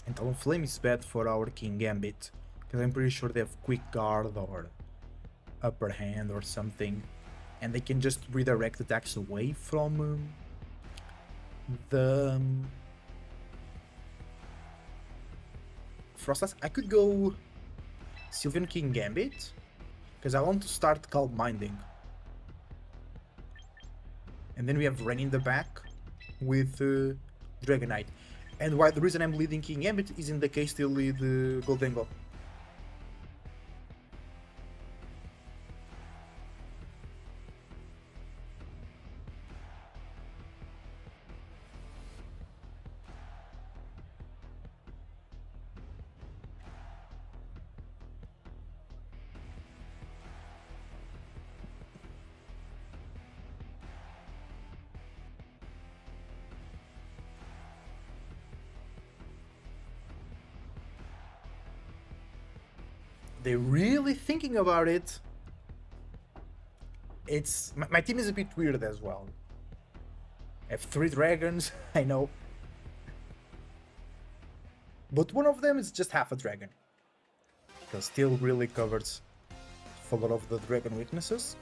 And Talonflame is bad for our King Gambit. Because I'm pretty sure they have quick guard or upper hand or something. And they can just redirect attacks away from the Frostlass. I could go Sylveon King Gambit, because I want to start Calm Minding. And then we have Rain in the back with Dragonite. And why the reason I'm leading King Gambit is in the case they lead Goldengo. They're really thinking about it. It's my team is a bit weird as well. I have 3 dragons, I know. But one of them is just half a dragon. Because still really covers for a lot of the dragon weaknesses.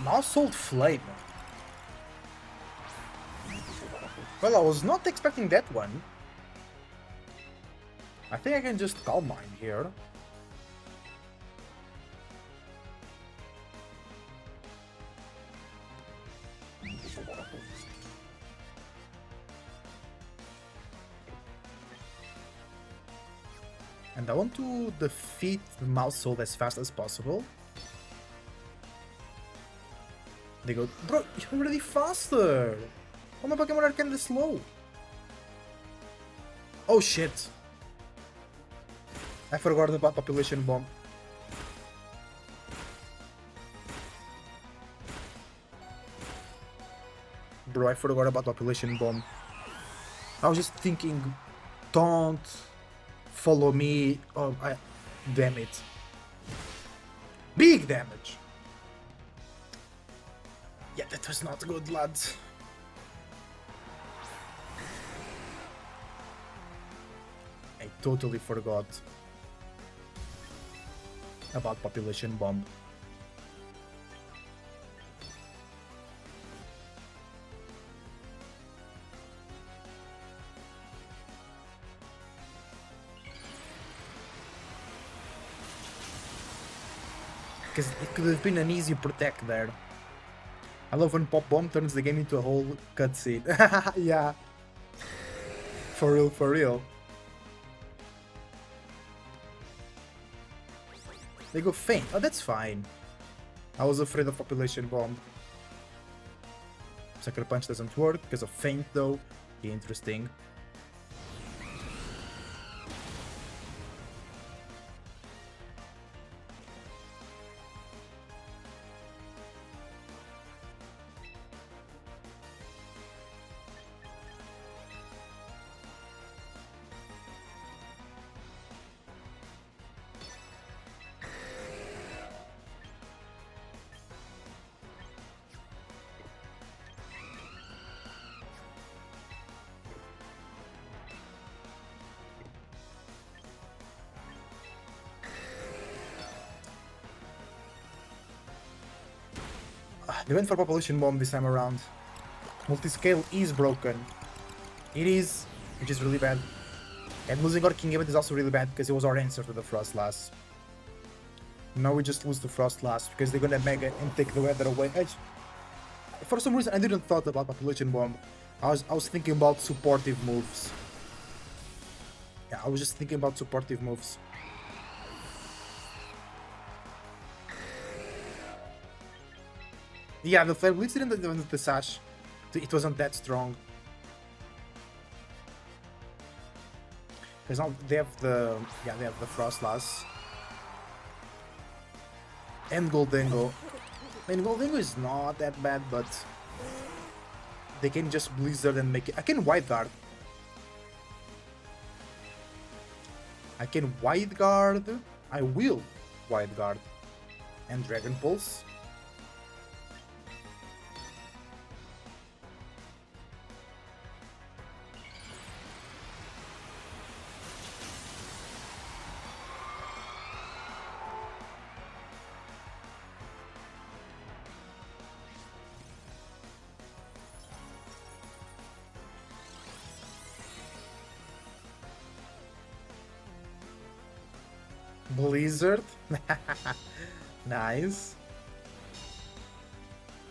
Now Salt Flame. Well, I was not expecting that one. I think I can just Calm Mind here. And I want to defeat the Mousehold as fast as possible. They go, bro, you're already faster! Oh, my Pokemon are kinda slow. Oh shit. I forgot about Population Bomb. Bro, I forgot about Population Bomb. I was just thinking, don't follow me. Oh, damn it. Big damage. Yeah, that was not good, lads. I totally forgot about Population Bomb. Because it could have been an easy protect there. I love when Pop Bomb turns the game into a whole cutscene. Yeah. For real, for real. They go Faint. Oh, that's fine. I was afraid of Population Bomb. Sucker Punch doesn't work because of Faint though. Be interesting. They went for Population Bomb this time around. Multiscale is broken. It is, which is really bad. And losing our King Gambit is also really bad because it was our answer to the Frostlass. Now we just lose the Frostlass because they're gonna Mega and take the weather away. For some reason I didn't thought about Population Bomb. I was thinking about supportive moves. Yeah, I was just thinking about supportive moves. Yeah, the Flare Blitz didn't do the Sash. It wasn't that strong. Because now they have the Frostlass. And Goldengo. I mean, Goldengo is not that bad, but they can just Blizzard and make it. I can Wide Guard. I can Wide Guard. I will Wide Guard. And Dragon Pulse. Blizzard. Nice.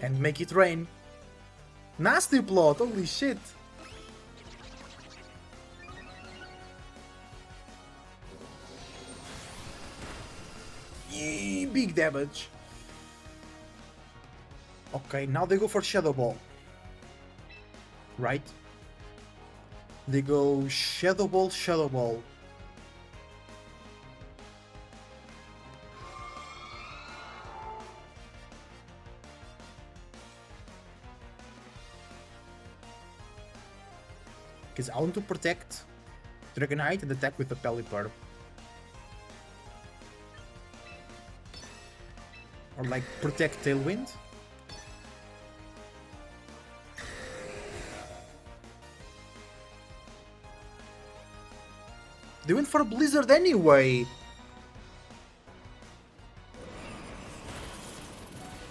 And make it rain. Nasty plot, holy shit. Yee, big damage. Okay, now they go for Shadow Ball. Right? They go Shadow Ball, Shadow Ball. Because I want to protect Dragonite and attack with the Pelipper. Or like protect Tailwind. They went for a Blizzard anyway!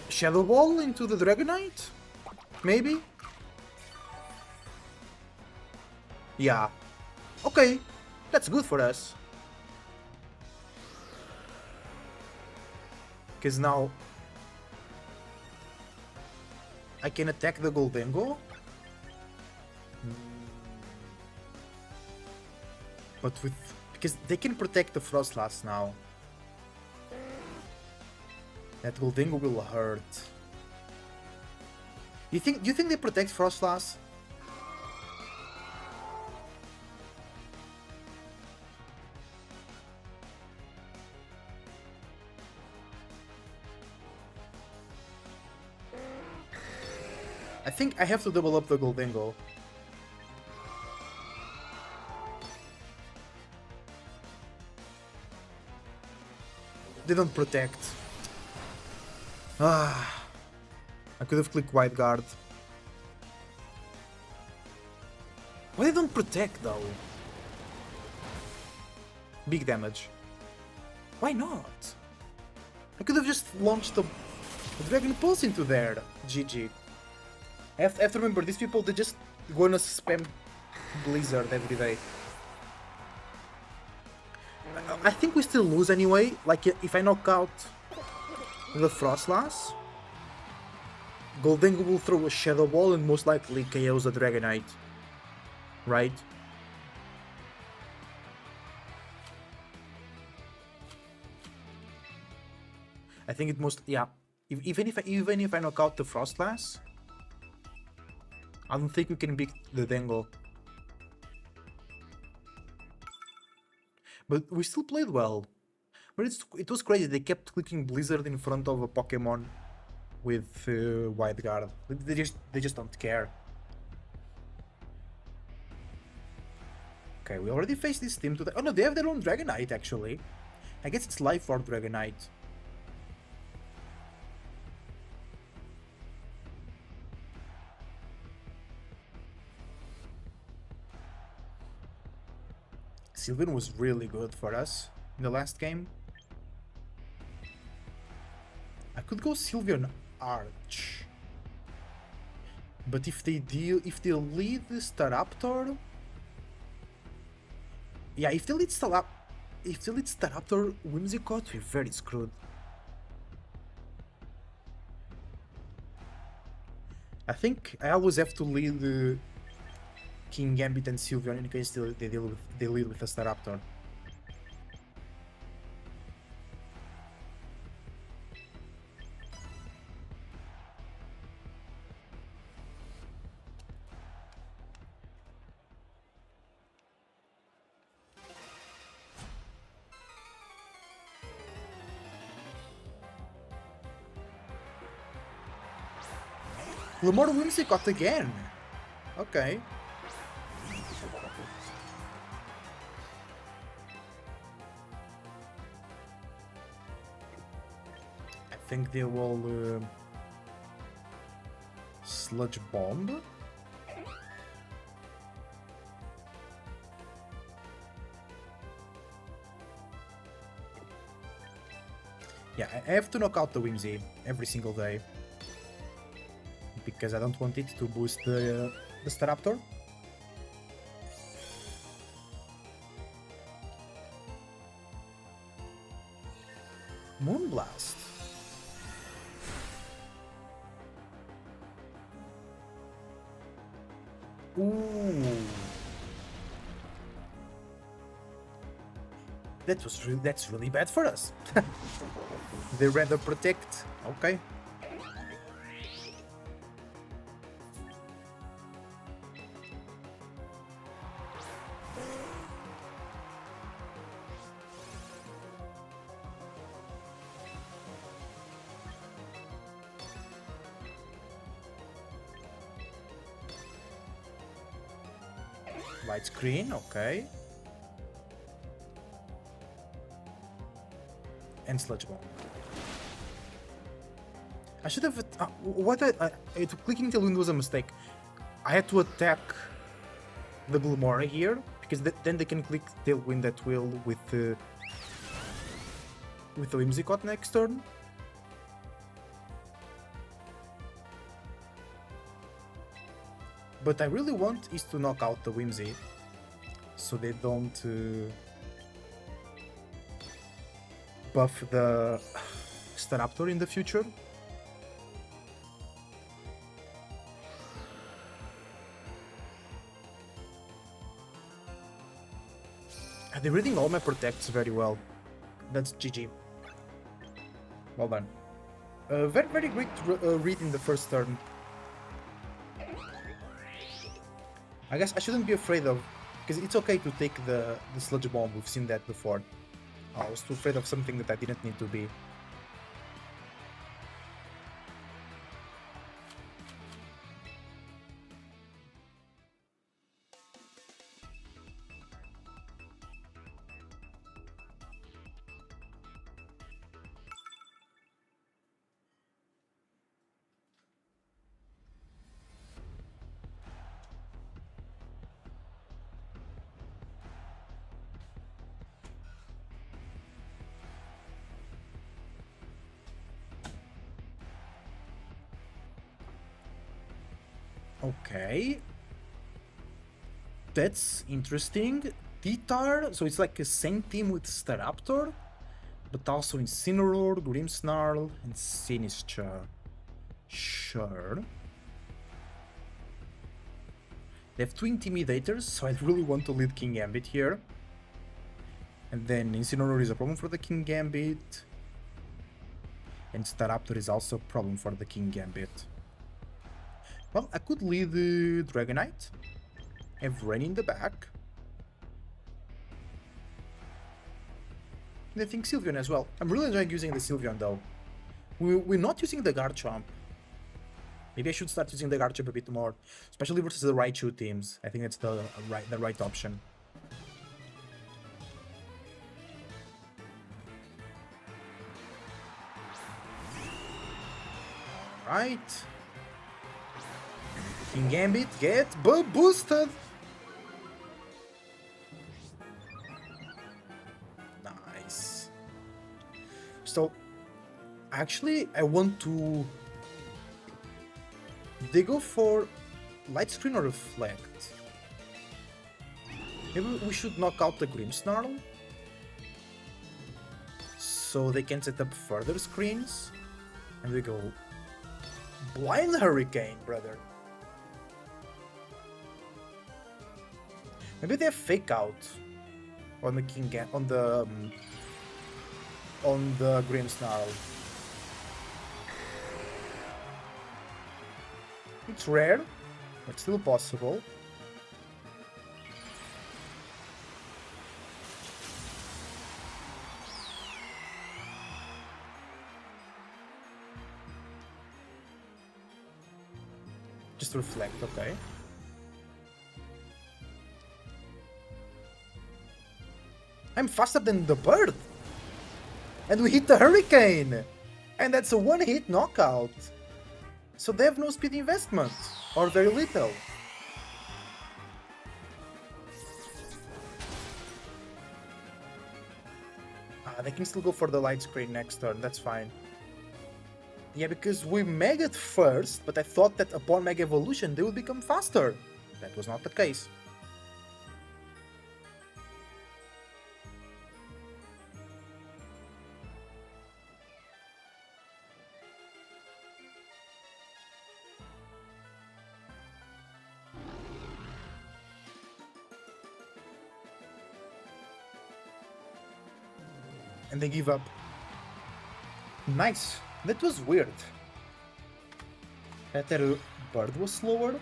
Shadow Ball into the Dragonite? Maybe? Yeah. Okay, that's good for us. Because now I can attack the Goldengo. But with... because they can protect the Frostlass now. That Goldengo will hurt. Do you think they protect Frostlass? I think I have to double up the Goldengo. They don't protect. Ah, I could have clicked Wide Guard. Why they don't protect though? Big damage. Why not? I could have just launched the Dragon Pulse into there. GG. I have to remember, these people, they're just gonna spam Blizzard every day. I think we still lose anyway. Like, if I knock out the Frostlass, Goldengo will throw a Shadow Ball and most likely KOs the Dragonite. Right? I think it most... yeah. Even if I knock out the Frostlass, I don't think we can beat the Dengo. But we still played well. But it was crazy, they kept clicking Blizzard in front of a Pokemon with Wide Guard. They just don't care. Okay, we already faced this team today. Oh no, they have their own Dragonite actually. I guess it's Life Orb Dragonite. Sylveon was really good for us in the last game. I could go Sylveon Arch. But if they lead the Staraptor... yeah, if they lead Staraptor, Whimsicott, we're very screwed. I think I always have to lead King Gambit and Sylveon in case they lead with a Staraptor. Lamar Whimsicott again! Okay. I think they will Sludge Bomb. Yeah, I have to knock out the Whimsy every single day. Because I don't want it to boost the Staraptor. Moonblast. Ooh. That's really bad for us. They rather protect. Okay. Light screen, okay. And Sludge Bomb. I should have... clicking Tailwind was a mistake. I had to attack the Glimmora here, because then they can click Tailwind at will with the Whimsicott next turn. But I really want is to knock out the Whimsy, so they don't buff the Staraptor in the future. They're reading all my protects very well. That's GG. Well done. Very great read in the first turn. I guess I shouldn't be afraid of, because it's okay to take the Sludge Bomb, we've seen that before. I was too afraid of something that I didn't need to be. Okay. That's interesting. Titar, so it's like a same team with Staraptor, but also Incineroar, Grimmsnarl, and Sinistcha. Sure. They have two Intimidators, so I really want to lead King Gambit here. And then Incineroar is a problem for the King Gambit. And Staraptor is also a problem for the King Gambit. Well, I could lead the Dragonite, have Rain in the back, and I think Sylveon as well. I'm really enjoying using the Sylveon though. We're not using the Garchomp. Maybe I should start using the Garchomp a bit more, especially versus the Raichu teams. I think that's the right option. Right. King Gambit get boosted. Nice. So, actually, I want to... They go for Light Screen or Reflect. Maybe we should knock out the Grimmsnarl, so they can set up further screens. And we go... Blind Hurricane, brother. Maybe they have Fake Out on the on the Grimmsnarl. It's rare, but still possible. Just Reflect, okay. I'm faster than the bird! And we hit the Hurricane! And that's a one-hit knockout! So they have no speed investment, or very little. They can still go for the Light Screen next turn, that's fine. Yeah, because we Mega'd first, but I thought that upon Mega Evolution they would become faster. That was not the case. And they give up. Nice. That was weird. That their bird was slower.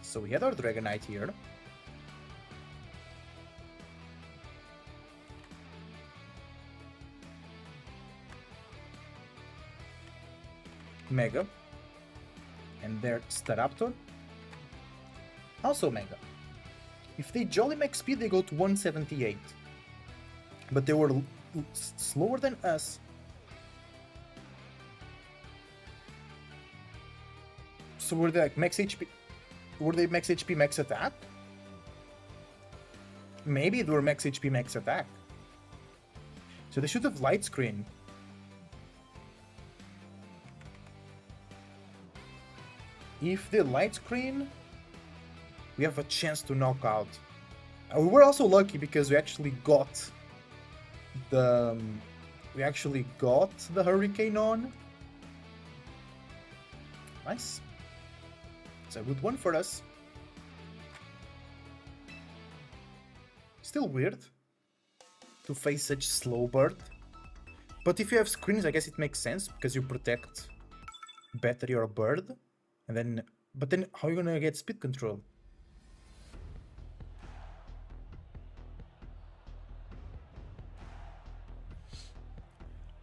So we had our Dragonite here. Mega. And their Staraptor. Also Mega. If they jolly max speed, they go to 178. But they were slower than us. So were they like max HP? Were they max HP, max attack? Maybe they were max HP, max attack. So they should have light screen. If they light screen, we have a chance to knock out. We were also lucky because we actually got the Hurricane on. Nice. It's a good one for us. Still weird to face such slow bird. But if you have screens, I guess it makes sense because you protect better your bird. And then, but then how are you gonna get speed control?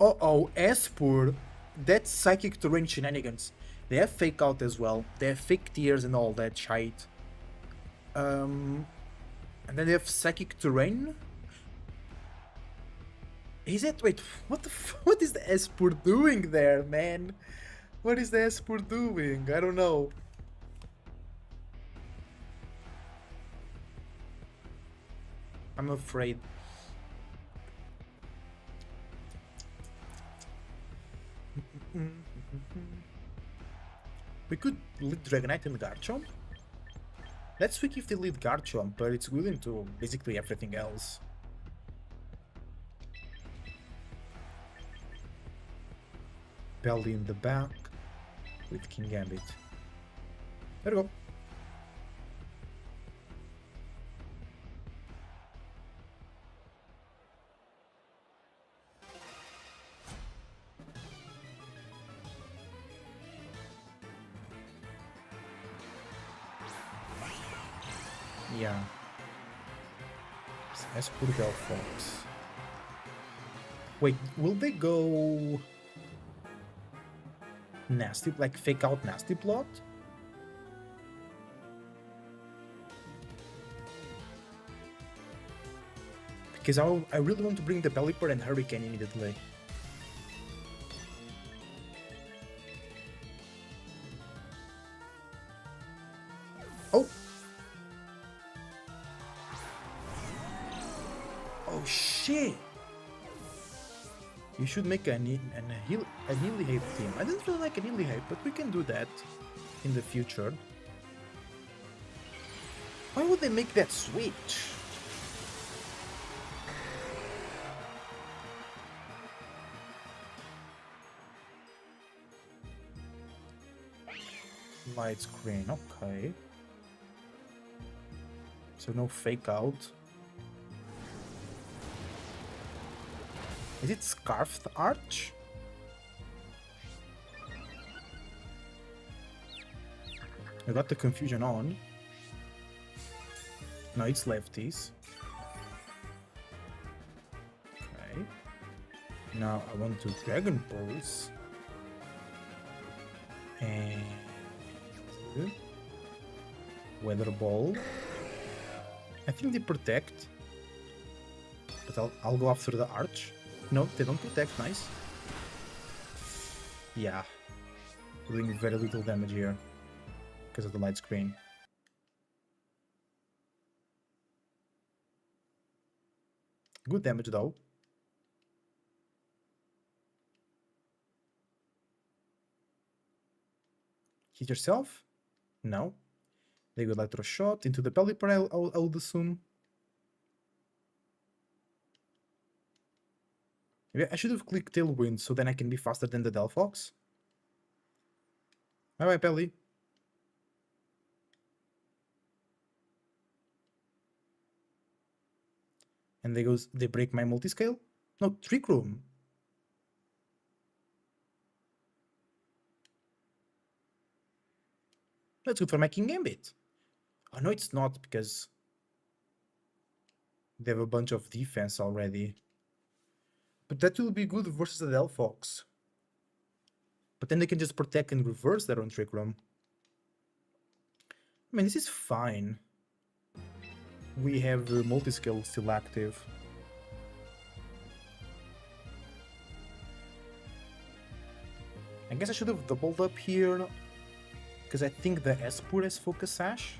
Uh-oh, Espur, that's Psychic Terrain shenanigans. They have Fake Out as well. They have Fake Tears and all that shite. And then they have Psychic Terrain. Is it? Wait, what is the Espur doing there, man? What is the Espur doing? I don't know. I'm afraid. We could lead Dragonite and Garchomp. Let's tweak if they lead Garchomp, but it's good into basically everything else. Belly in the back with King Gambit. There we go. Yeah. Espur Fox. Wait, will they go nasty, like Fake Out Nasty Plot? Because I really want to bring the Pelipper and Hurricane immediately. Oh! Oh shit! You should make an Annihilate team. I didn't really like Annihilate, but we can do that in the future. Why would they make that switch? Light screen, okay. So no Fake Out. Is it Scarfed Arch? I got the confusion on. No, it's lefties. Okay. Now I want to Dragon Pulse. And Weather Ball. I think they protect. But I'll go after the Arch. No, they don't protect, nice. Yeah. Doing very little damage here. Because of the light screen. Good damage though. Hit yourself? No. They go Electro Shot into the Pelipper, I would assume. Maybe I should have clicked Tailwind so then I can be faster than the Delphox. Bye bye, Pelly. And they break my multiscale? No, Trick Room. That's good for my King Gambit. Oh no, it's not, because they have a bunch of defense already. But that will be good versus the Delphox. But then they can just protect and reverse their own Trick Room. I mean, this is fine. We have the multiscale still active. I guess I should have doubled up here, because I think the Esp has Focus Sash,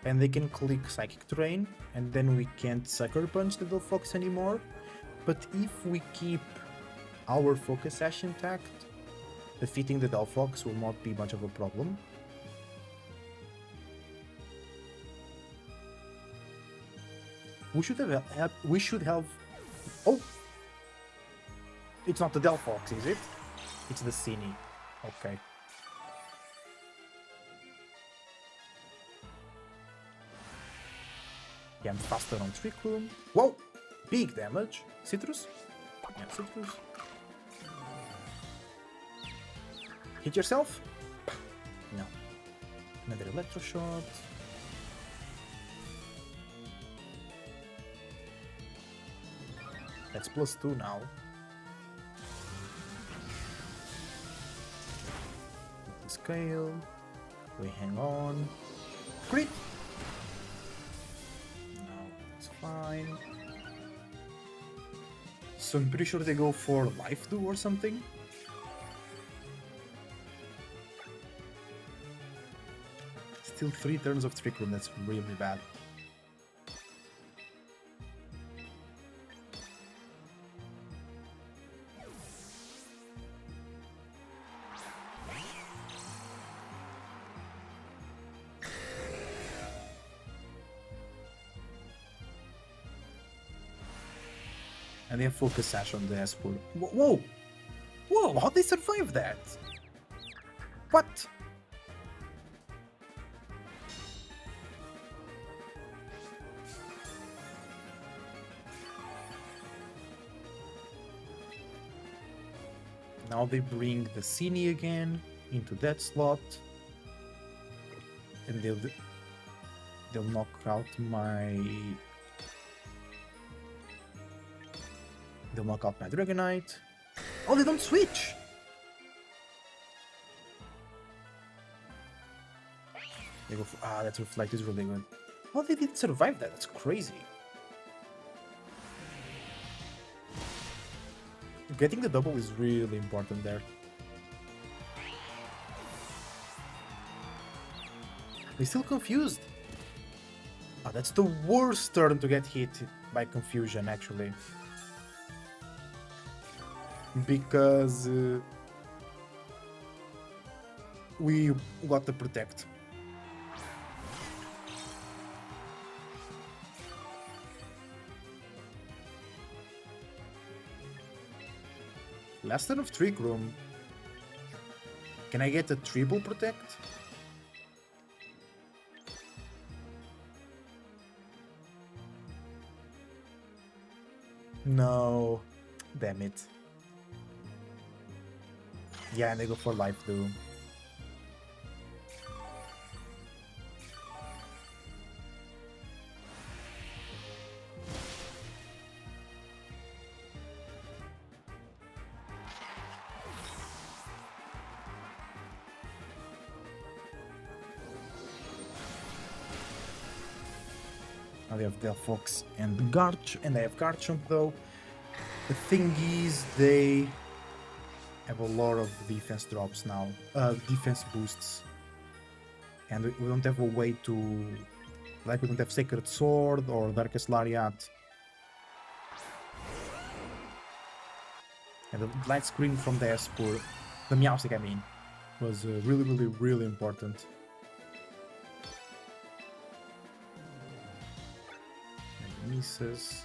and they can click Psychic Terrain, and then we can't Sucker Punch the Delphox anymore. But if we keep our Focus Sash intact, defeating the Delphox will not be much of a problem. We should have. Oh, it's not the Delphox, is it? It's the Cine. Okay. Yeah, I'm faster on Trick Room. Whoa! Big damage. Citrus? Yeah, Citrus. Hit yourself? No. Another Electroshot. That's +2 now. Scale. We hang on. Crit! No, that's fine. So I'm pretty sure they go for Life Do or something. Still 3 turns of Trick Room, that's really bad. And they have Focus Sash on the Esp. Whoa! Whoa, how'd they survive that? What? Now they bring the Cine again into that slot. And they'll knock out my... They'll knock out my Dragonite. Oh, they don't switch! They go for... Ah, that Reflect is really good. Oh, they did survive that. That's crazy. Getting the double is really important there. They're still confused. Ah, that's the worst turn to get hit by confusion, actually. Because we got the protect. Last turn of Trick Room. Can I get a triple protect? No. Damn it. Yeah, and they go for Life too. Now they have Delphox and Garch, and I have Garchomp though. The thing is, they have a lot of defense drops now, defense boosts, and we don't have a way to, like, we don't have Sacred Sword or Darkest Lariat, and the light screen from the Espur, the Meowstic I mean, was really important. And misses.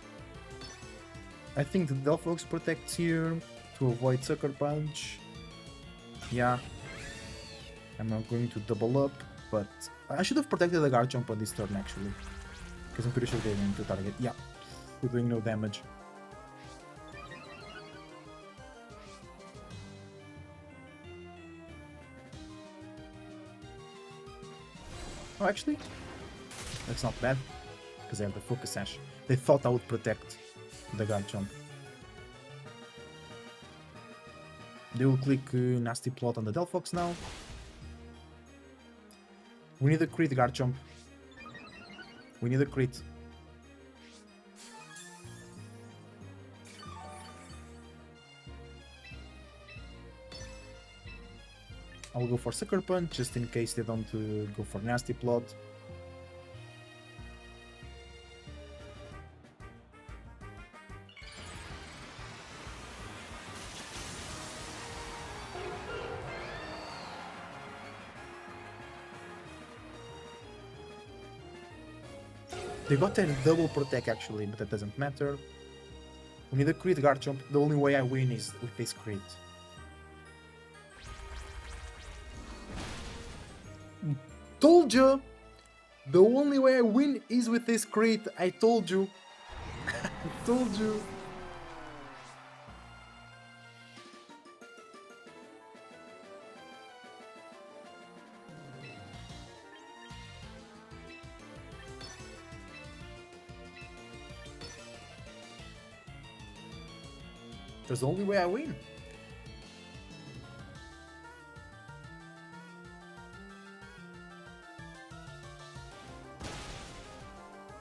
I think the Delphox protects here to avoid Sucker Punch. Yeah. I'm not going to double up, but I should have protected the Garchomp on this turn actually. Because I'm pretty sure they're going to target. Yeah. with doing no damage. Oh, actually, that's not bad, because I have the Focus Sash. They thought I would protect the Garchomp. They will click Nasty Plot on the Delphox now. We need a crit, Garchomp. We need a crit. I'll go for Sucker Punch, just in case they don't go for Nasty Plot. They got their double protect actually, but that doesn't matter. We need a crit, Garchomp. The only way I win is with this crit. Told you! The only way I win is with this crit. I told you. I told you. That's the only way I win.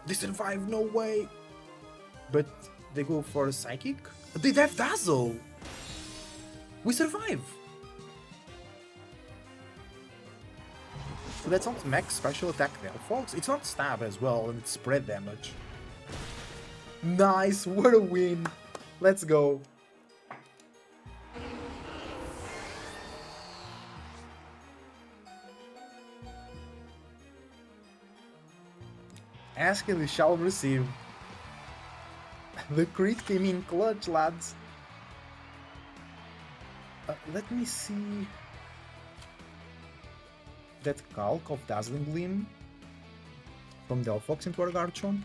They survive, no way! But they go for a Psychic? They have Dazzle! We survive! So that's not max special attack there, folks. It's not stab as well, and it's spread damage. Nice, what a win! Let's go! Ask and we shall receive. The crit came in clutch, lads. Let me see. That calc of Dazzling Gleam from Delphox into our Garchomp.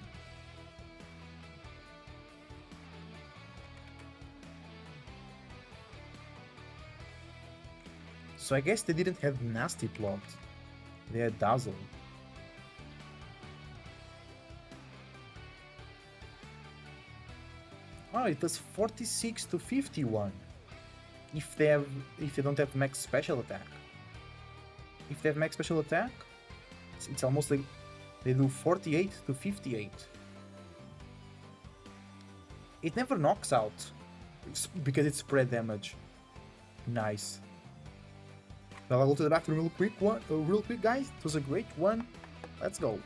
So I guess they didn't have Nasty Plot. They had Dazzle. Oh, it was 46 to 51. If they don't have max special attack. If they have max special attack, it's almost like they do 48 to 58. It never knocks out because it's spread damage. Nice. Well, I'll go to the bathroom real quick, guys. It was a great one. Let's go.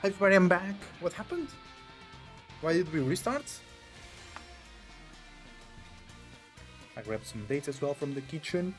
Everybody, I'm back. What happened? Why did we restart? I grabbed some dates as well from the kitchen.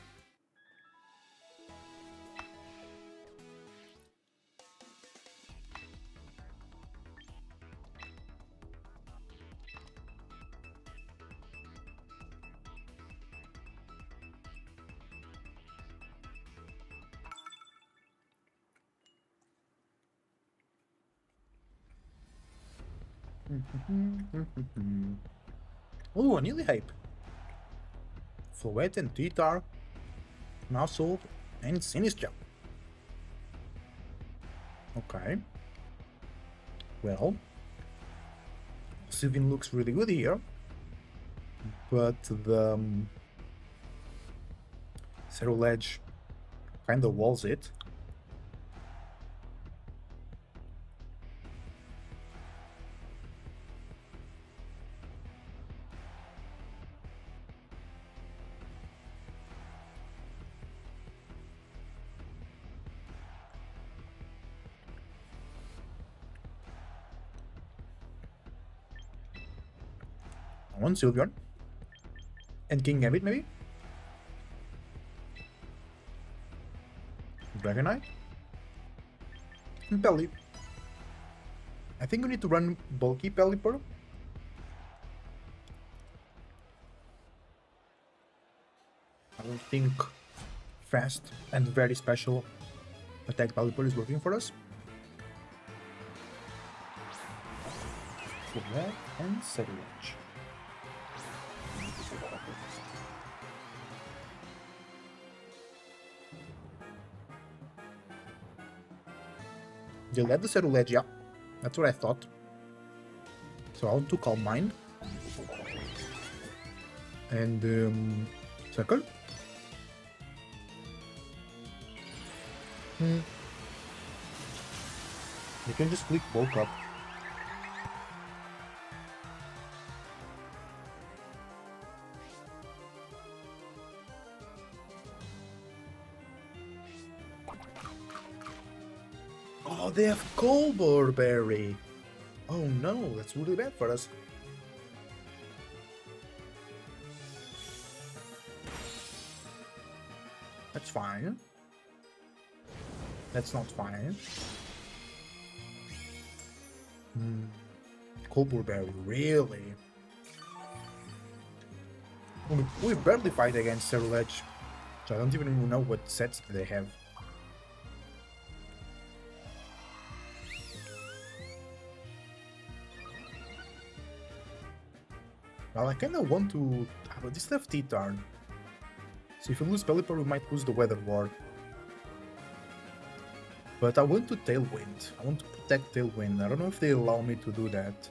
Oh, a newly hype. Floette and Titar, Muscle, and Sinistcha. Okay. Well, Sylveon looks really good here, but the Ceruledge kind of walls it. One Sylveon. And King Gambit, maybe? Dragonite? And Pelip. I think we need to run bulky Pelipper. I don't think fast and very special attack Pelipper is working for us. Floette and Ceruledge. They let the Ceruledge, yeah. That's what I thought. So I want to Calm Mind. And Circle. You can just click Bulk Up. Oh, they have Colbur Berry. Oh no, that's really bad for us. That's fine. That's not fine. Colbur Berry, really? We barely fight against Ceruledge, so I don't even know what sets they have. Well, I kinda want to... but this stuff T-turn. So if we lose Pelipper, we might lose the Weather Ward. But I want to Tailwind. I want to protect Tailwind. I don't know if they allow me to do that.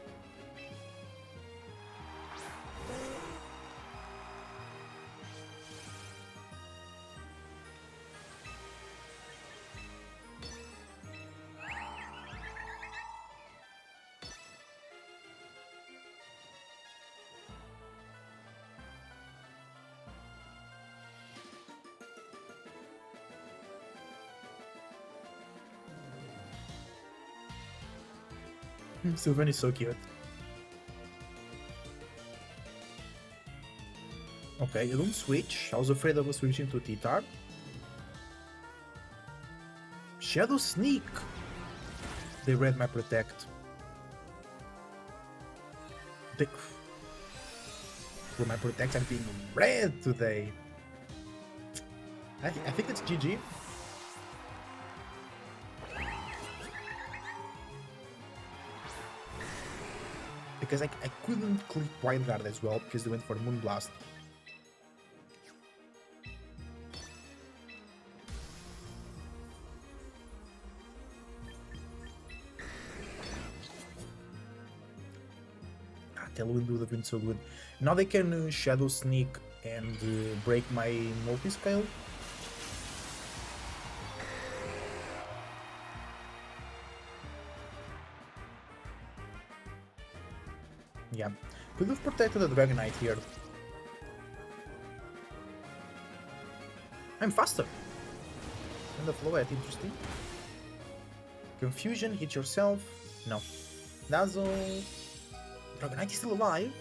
Sylveon is so cute. Okay, you don't switch. I was afraid I was switching to T-Tar. Shadow Sneak! They read my Protect. Well, my Protect are being read today. I think it's GG. Because I couldn't click Wild Guard as well because they went for Moonblast. Tailwind would have been so good. Now they can Shadow Sneak and break my multi-scale. Yeah, could have protected the Dragonite here. I'm faster! And the Floette, interesting. Confusion, hit yourself. No. Dazzle. Dragonite is still alive.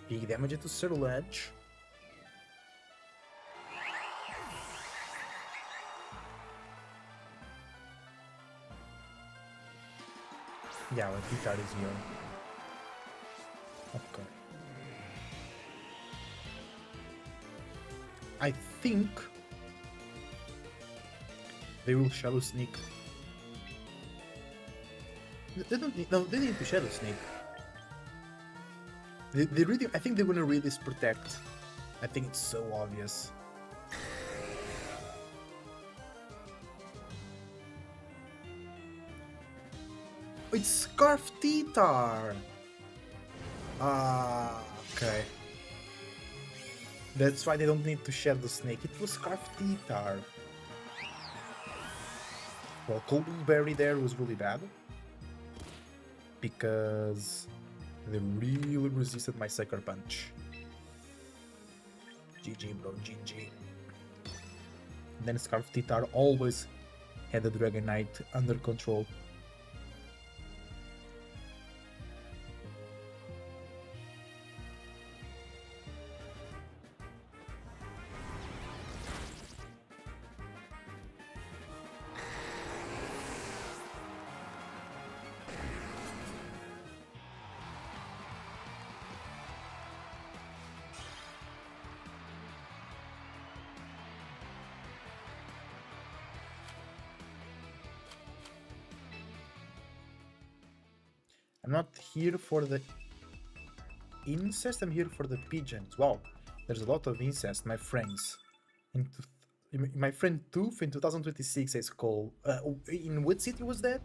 Big damage into Cerulege. Yeah, well, T-Card is here. Okay. I think they will Shadow Sneak. They don't need, no, they need to Shadow Sneak. They really, I think they're gonna really protect. I think it's so obvious. It's Scarf T-Tar! Ah, okay. That's why they don't need to Shadow Snake. It was Scarf T-Tar. Well, Coldberry there was really bad. Because they really resisted my Sucker Punch. GG bro, GG. And then Scarf T-Tar always had the Dragonite under control. I'm not here for the incest, I'm here for the pigeons. Wow, there's a lot of incest, my friends. My friend Tooth in 2026 is called... in what city was that?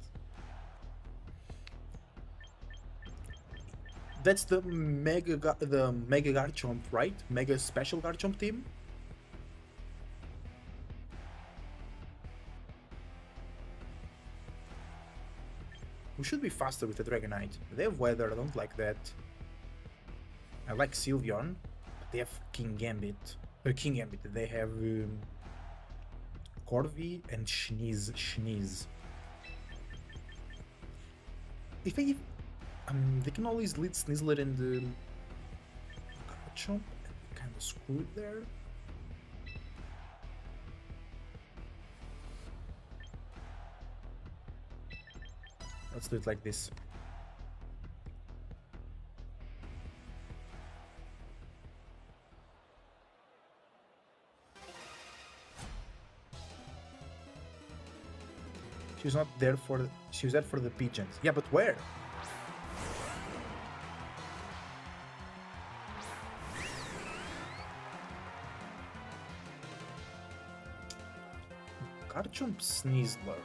That's the Mega Garchomp, right? Mega Special Garchomp team? We should be faster with the Dragonite. They have weather, I don't like that. I like Sylveon, but they have King Gambit. They have Corvi and Schneeze. They can always lead Snizzler and Garchomp. Kind of screwed there. Let's do it like this. She's not there for... She was there for the pigeons. Yeah, but where? Garchomp Sneasler.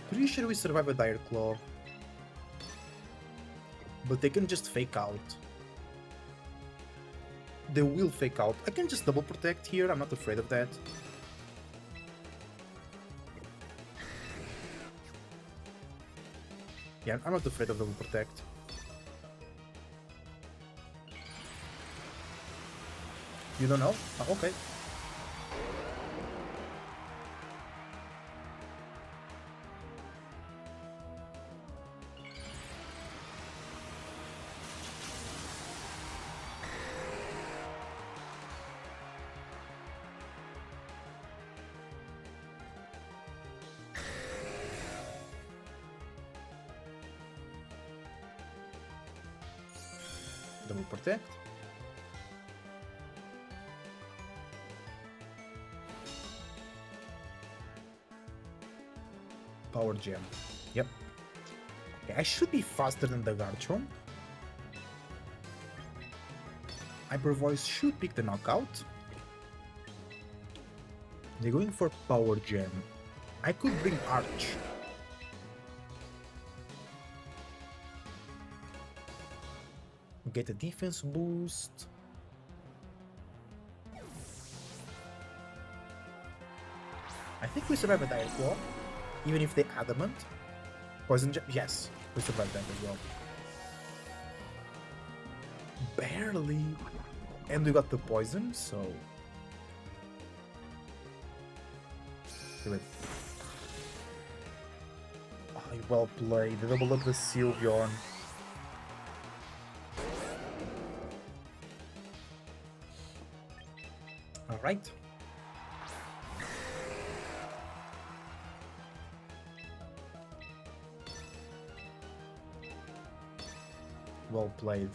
Pretty sure we survive a Dire Claw. But they can just fake out. They will fake out. I can just double protect here, I'm not afraid of that. Yeah, I'm not afraid of double protect. You don't know? Oh, okay. Double protect. Power Gem. Yep. Okay, I should be faster than the Garchomp. Hyper Voice should pick the knockout. They're going for Power Gem. I could bring Arch. Get a defense boost. I think we survive a Dire Claw, even if they adamant. Poison Jab, yes, we survive that as well. barely. And we got the poison, so... Good. Oh, well played. Double up the Sylveon. Alright. Well played.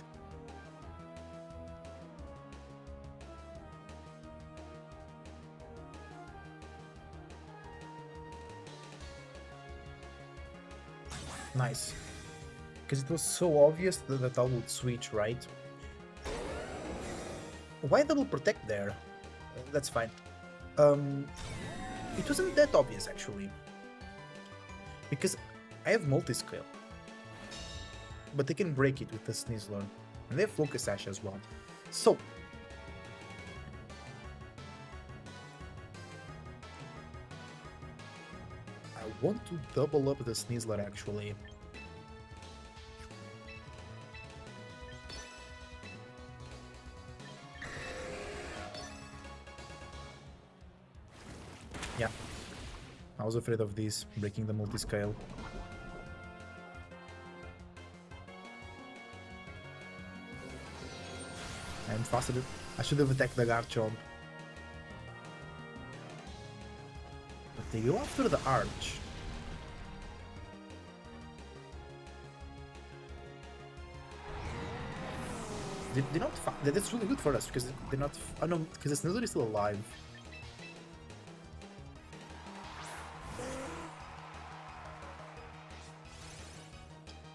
Nice. Because it was so obvious that I would switch, right? Why double protect there? That's fine. It wasn't that obvious, actually. Because I have multi-scale. But they can break it with the Sneasler. And they have Focus Sash as well. So... I want to double up the Sneasler, actually. Yeah. I was afraid of this, breaking the multi-scale. I'm faster. I should have attacked the Garchomp. But they go after the Arch. They're not. That's really good for us because they're not. Oh no, because the Sneasler is still alive.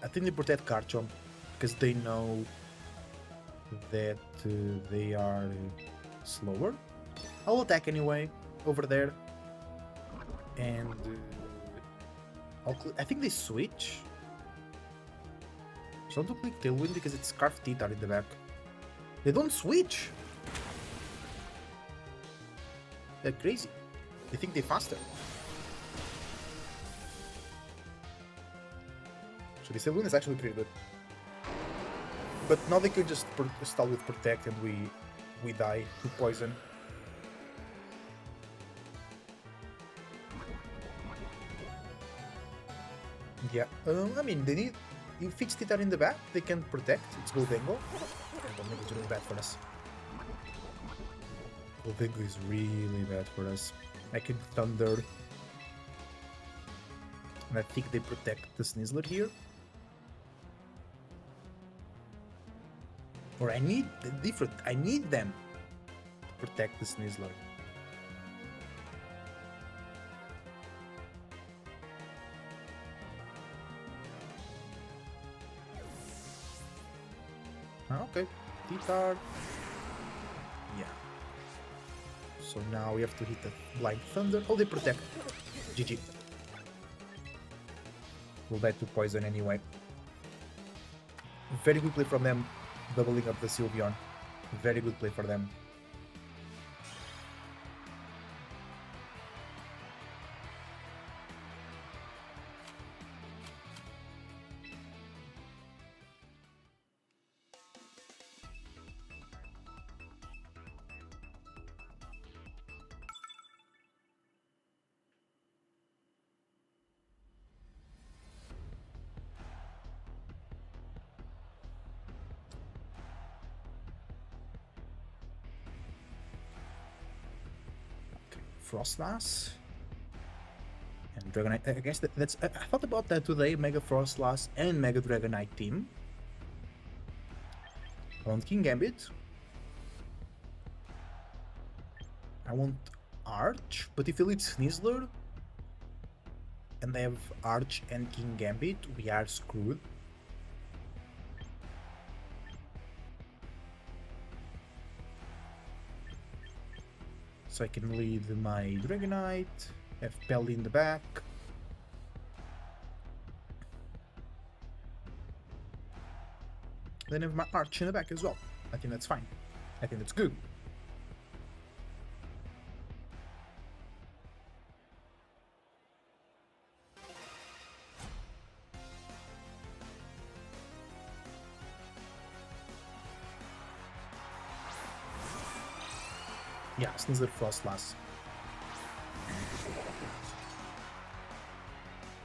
I think they protect Garchomp because they know that they are slower. I'll attack anyway over there, and I think they switch. So don't click Tailwind because it's Scarf Teeth are in the back. They don't switch. They're crazy. They think they're faster. So this Tailwind is actually pretty good. But now they could just stall with Protect and we die to Poison. Yeah, I mean, they need... If Fixed Teeth are in the back, they can Protect. It's Goldengo. Goldengo is really bad for us. Goldengo is really bad for us. I can Thunder. And I think they protect the Sneasler here. Or I need different. I need them to protect the Sneasler. Okay, T-Tar. Yeah. So now we have to hit the Blind Thunder. Oh, they protect. GG. We'll die to Poison anyway. Very good play from them, doubling up the Sylveon. Very good play for them. Frostlass and Dragonite. I guess that's. I thought about that today. Mega Frostlass and Mega Dragonite team. I want King Gambit. I want Arch, but if you lead Sneasler and they have Arch and King Gambit, we are screwed. So I can lead my Dragonite, have Pelly in the back. Then have my Arch in the back as well. I think that's fine. I think that's good. Yeah, Sneasler Frostlass.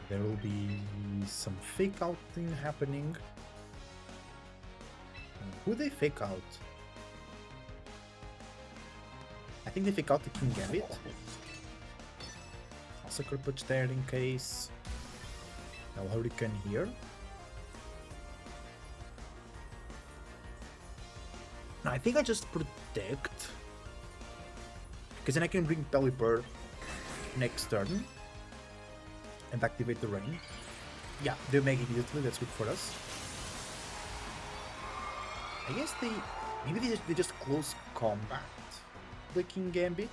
There will be some fake out thing happening. Who they fake out? I think they fake out the King Gambit. I'll Sucker Punch there in case. I'll Hurricane here. No, I think I just protect. Because then I can bring Pelipper next turn. And activate the rain. Yeah, they make it immediately, that's good for us. I guess maybe they just close combat the King Gambit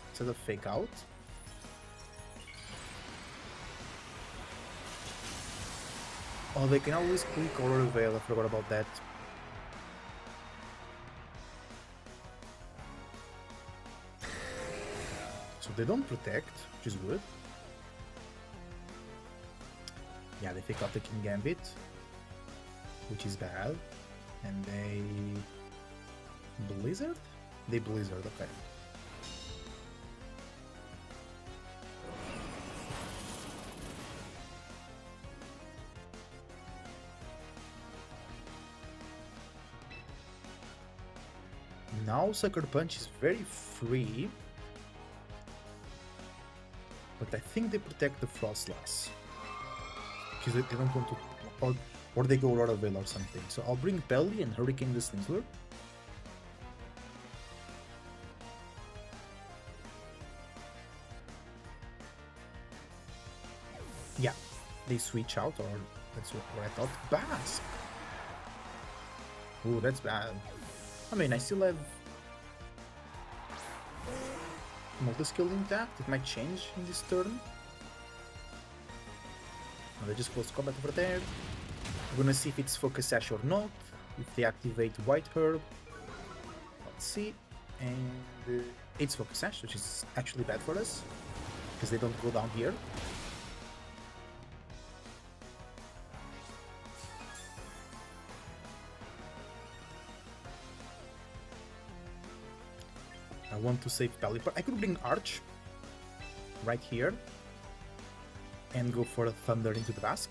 instead of fake out. Oh, they can always click Aurora Veil, I forgot about that. So they don't protect, which is good. Yeah, they fake out the King Gambit, which is bad. And they... Blizzard? They Blizzard, okay. Now Sucker Punch is very free. But I think they protect the Frostlass. Because they don't want to... Or they go Aurora Veil or something. So I'll bring Pelly and Hurricane the Sneasler. Yeah, they switch out, or that's what I thought. Bask! Ooh, that's bad. I mean, I still have multi-skill intact. It might change in this turn. Oh, they just close combat over there. We're gonna see if it's Focus Sash or not. If they activate White Herb. Let's see. And it's Focus Sash, which is actually bad for us. Because they don't go down here. I want to save Pelipper. I could bring Arch right here and go for a Thunder into the Bask.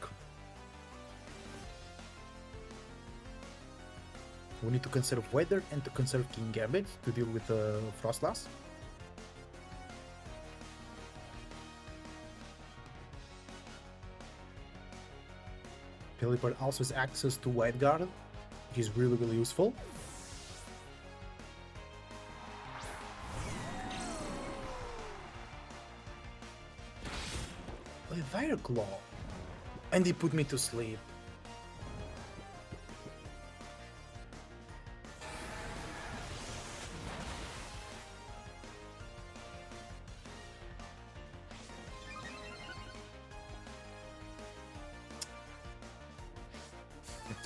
We need to conserve Weather and to conserve King Gambit to deal with Frostlass. Pelipper also has access to White Guard, which is really useful. A Fire Claw! And he put me to sleep.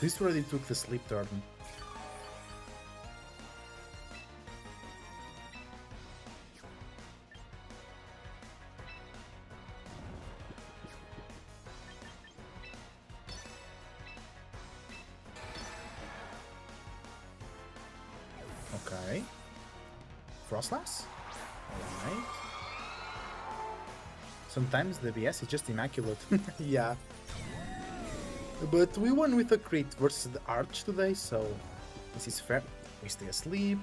This already took the sleep turn. Okay. Frostlass? Alright. Sometimes the BS is just immaculate. Yeah. But we won with a crit versus the Arch today, so this is fair. We stay asleep.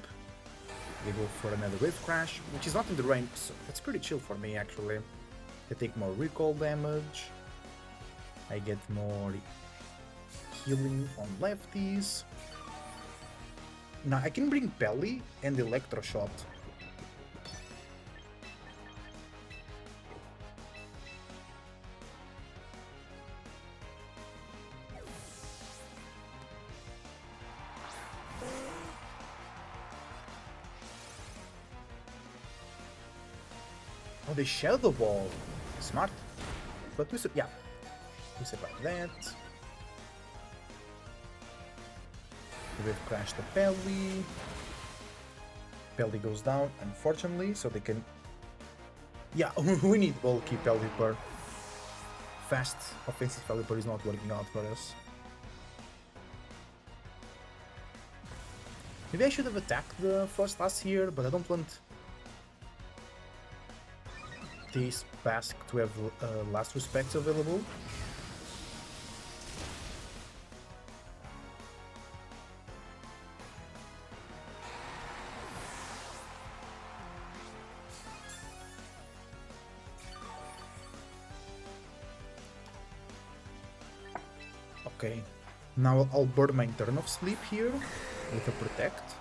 We go for another Wave Crash, which is not in the range, so that's pretty chill for me actually. I take more recall damage. I get more healing on lefties. Now I can bring Pelly and Electroshot. Oh, they Shadow Ball. Smart. But we survive that. We've crashed the Pelly. Pelly goes down, unfortunately, so they can... Yeah, we need bulky Pelipper. Fast offensive Pelipper is not working out for us. Maybe I should have attacked the first last here, but I don't want this Basque to have last respects available. Okay, now I'll burn my turn of sleep here with a protect.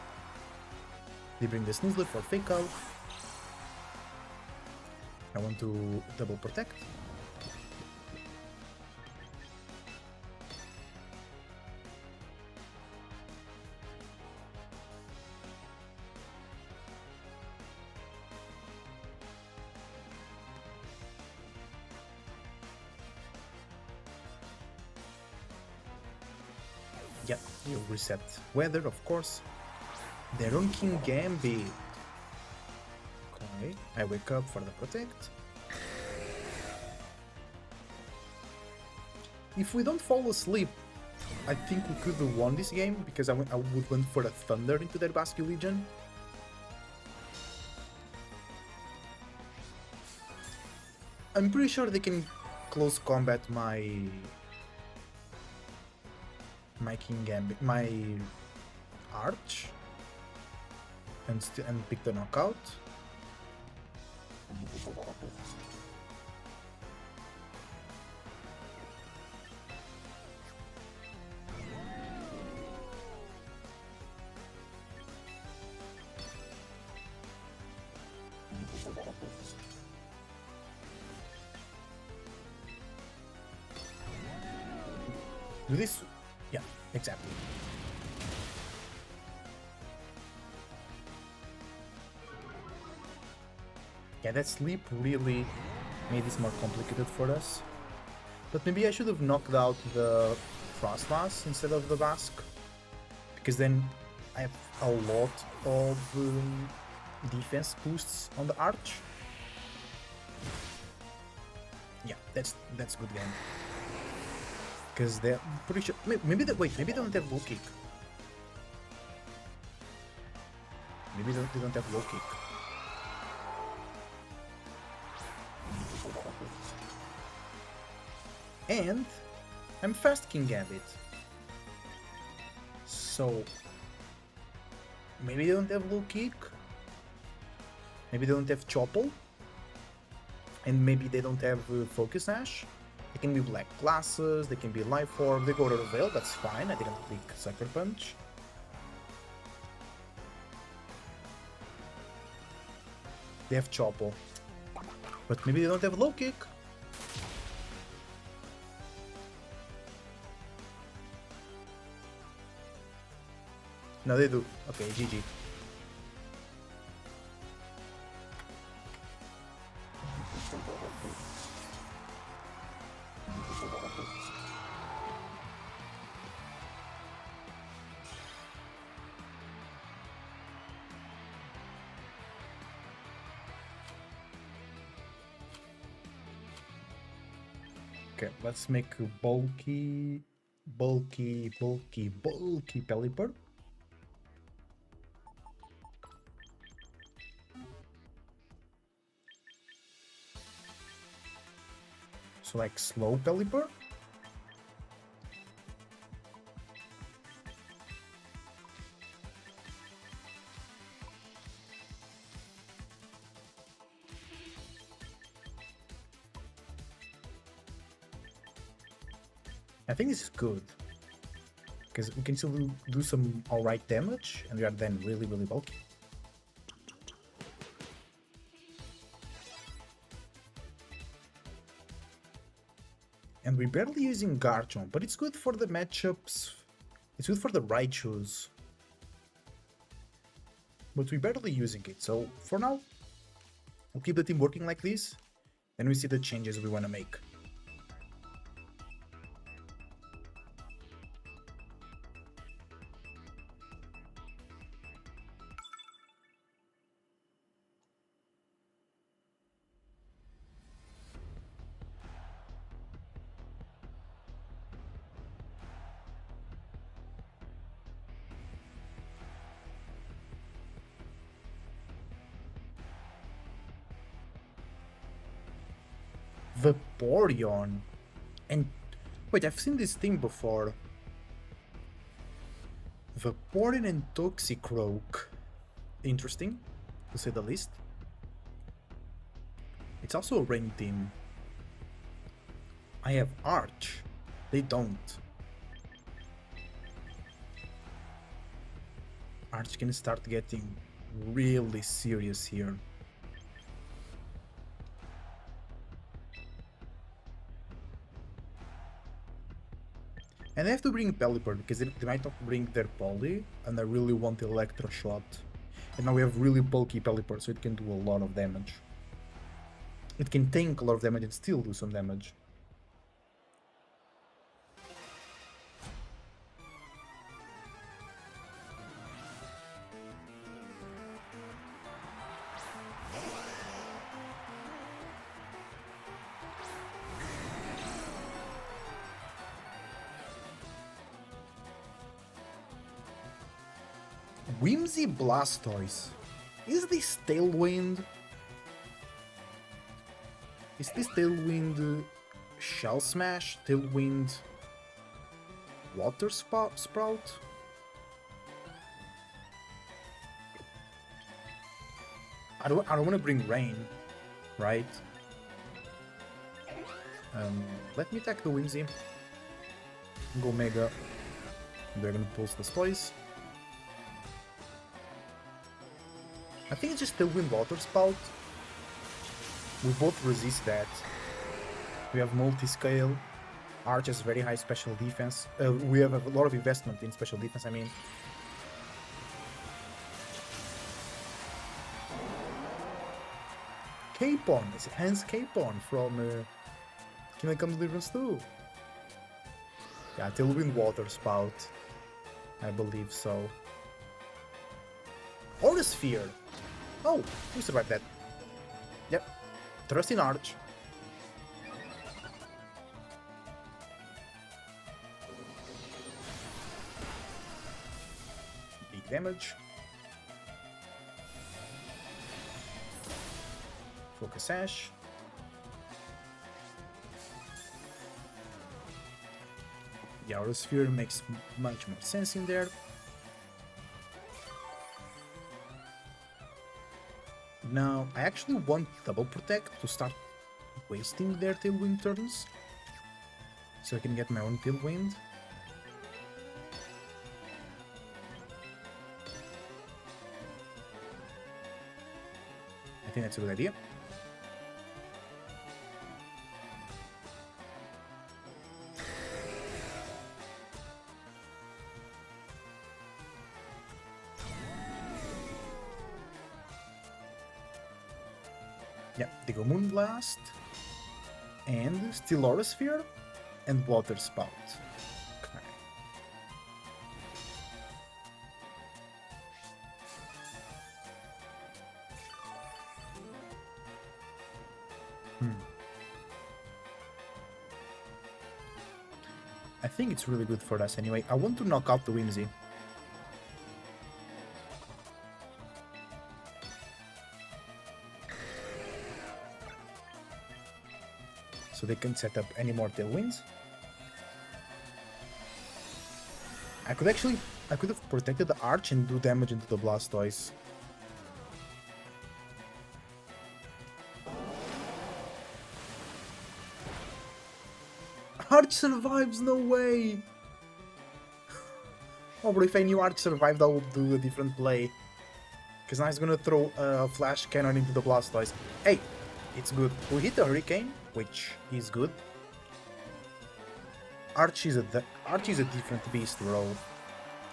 They bring the Sneasler for fake out. I want to double protect. Yeah, you'll reset weather, of course. They're on King Gambit. Okay, I wake up for the protect. If we don't fall asleep, I think we could have won this game because I would went for a Thunder into their Basque Legion. I'm pretty sure they can close combat my King Gambit, my Arch, and pick the knockout. Do this? Yeah, exactly. Yeah, that sleep really made this more complicated for us. But maybe I should have knocked out the Frostlass instead of the Basque, because then I have a lot of defense boosts on the Arch. Yeah, that's good game. Because they're pretty sure. Maybe they don't have low kick. Maybe they don't have low kick. And I'm fast King Gambit. So maybe they don't have low kick. Maybe they don't have Chople. And maybe they don't have Focus Ash. They can be Black Glasses, they can be Life Orb, they go to Veil, that's fine, I didn't click Sucker Punch. They have Chople. But maybe they don't have Low Kick. No, they do. Okay, GG. Okay, let's make a bulky Pelipper. So like slow Pelipper. I think this is good, because we can still do some alright damage, and we are then really bulky. And we're barely using Garchomp, but it's good for the matchups, it's good for the Raichus. But we're barely using it, so for now, we'll keep the team working like this, and we see the changes we want to make. Vaporeon. And wait, I've seen this thing before. Vaporeon and Toxicroak. Interesting, to say the least. It's also a rain team. I have Arch. They don't. Arch can start getting really serious here. And I have to bring Pelipper because they might not bring their Poly, and I really want Electro Shot. And now we have really bulky Pelipper, so it can do a lot of damage. It can tank a lot of damage and still do some damage. Whimsy Blastoise. Is this Tailwind? Is this Tailwind Shell Smash? Tailwind Water Sprout? I don't want to bring Rain, right? Let me attack the Whimsy. Go Mega. They're gonna pulse the Blastoise. I think it's just Tailwind Water Spout. We both resist that. We have multi-scale. Arch has very high special defense. We have a lot of investment in special defense, I mean. Capon! It's Hans Capon from Kingdom Come Deliverance 2. Yeah, Tailwind Water Spout. I believe so. Aura Sphere! Oh, we survived that. Yep. Trust in Arch. Big damage. Focus Sash. The Aura Sphere makes much more sense in there. Now, I actually want Double Protect to start wasting their Tailwind turns, so I can get my own Tailwind. I think that's a good idea. Yeah, they go Moonblast, and Steel Aura Sphere, and Water Spout. Okay. I think it's really good for us anyway. I want to knock out the Whimsy. So they can set up any more Tailwinds. I could have protected the Arch and do damage into the Blastoise. Arch survives, no way! Oh, but if I knew Arch survived, I would do a different play. Because now he's gonna throw a Flash Cannon into the Blastoise. Hey! It's good. We hit the Hurricane, which is good. Arch is a different beast, bro.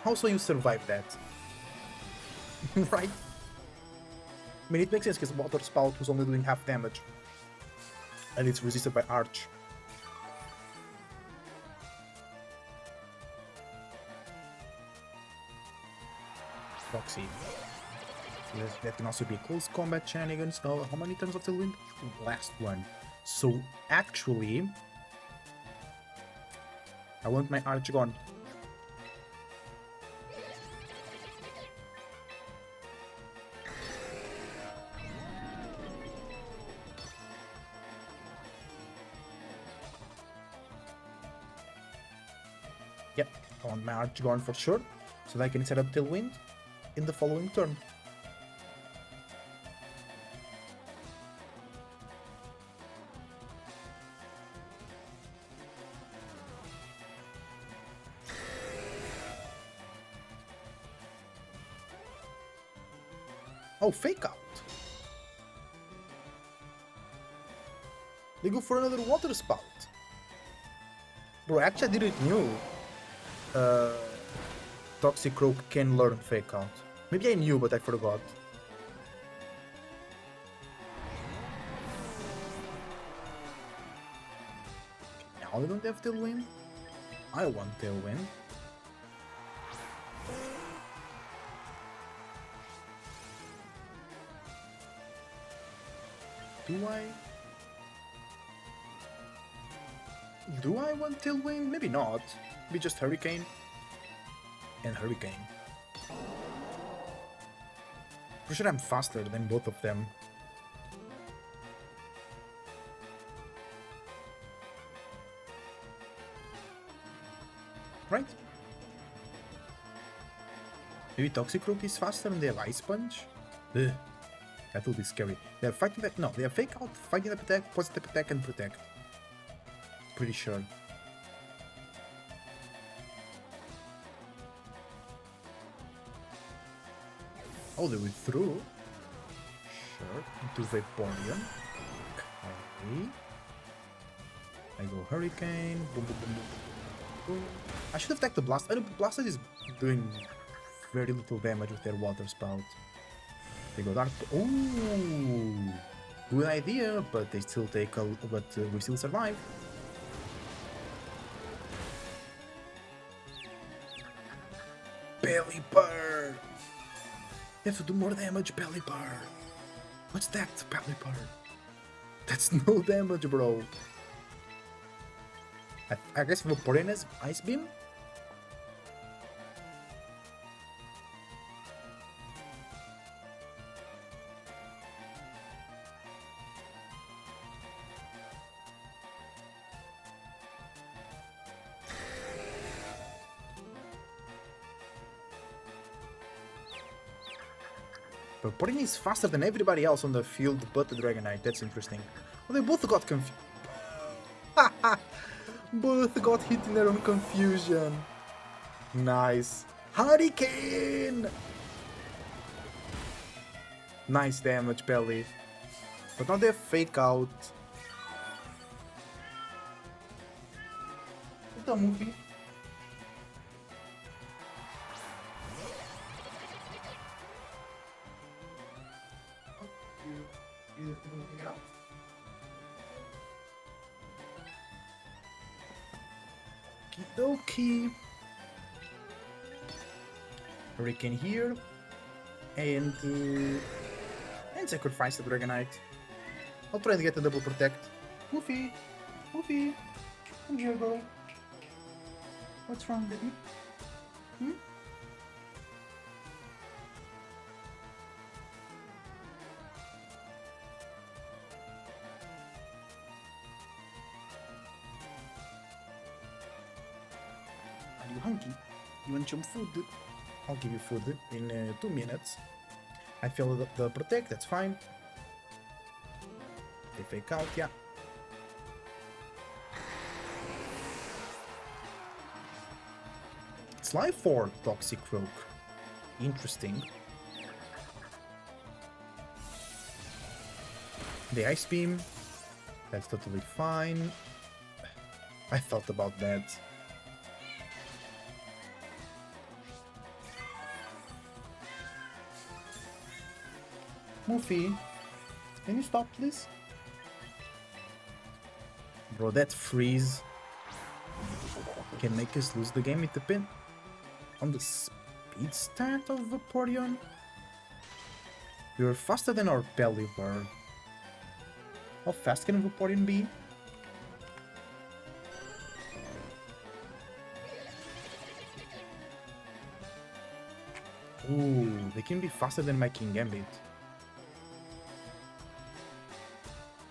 Also, you survived that. Right? I mean, it makes sense because Water Spout was only doing half damage. And it's resisted by Arch. Proxy. That can also be close combat shenanigans. Oh, how many turns of Tailwind? Last one. So actually, I want my Arch gone. Yep, I want my Arch gone for sure, so that I can set up Tailwind in the following turn. Oh, Fake Out! They go for another Water Spout. Bro, actually I didn't know Toxicroak can learn Fake Out. Maybe I knew, but I forgot. Now they don't have Tailwind? I want Tailwind. Do I want Tailwind? Maybe not. Maybe just Hurricane. And Hurricane. For sure I'm faster than both of them. Right? Maybe Toxicroak is faster and they have Ice Punch? Ugh. That will be scary. They are fighting that. No, they are Fake Out, fighting the attack, positive attack, and protect. Pretty sure. Oh, they withdrew. Sure. Into Vaporeon. Okay. I go Hurricane. Boom, boom, boom, boom, boom. I should have attacked the Blast. Blastoise is doing very little damage with their Water Spout. They go Dark. Ooh, good idea, but they still take a. But we still survive. Pelipper! You have to do more damage, Pelipper. What's that, Pelipper? That's no damage, bro. I guess Vaporeon has Ice Beam? Vaporeon is faster than everybody else on the field but the Dragonite. That's interesting. Well, they both got confused. Both got hit in their own confusion. Nice. Hurricane! Nice damage, Pelly. But now they have Fake Out. What's a movie? Okie. Hurricane here, and sacrifice the Dragonite. I'll try to get the double protect. Woofy, Woofy, come here, girl. What's wrong, baby? Hmm? Are you hungry? You want some food? I'll give you food in 2 minutes. I feel the protect, that's fine. They Fake Out, yeah. It's life for Toxicroak. Interesting. The Ice Beam. That's totally fine. I thought about that. Moofy, can you stop please? Bro, that freeze can make us lose the game. It depends on the speed stat of Vaporeon. You're faster than our Pelipper. How fast can Vaporeon be? Ooh, they can be faster than my Eng-Pt.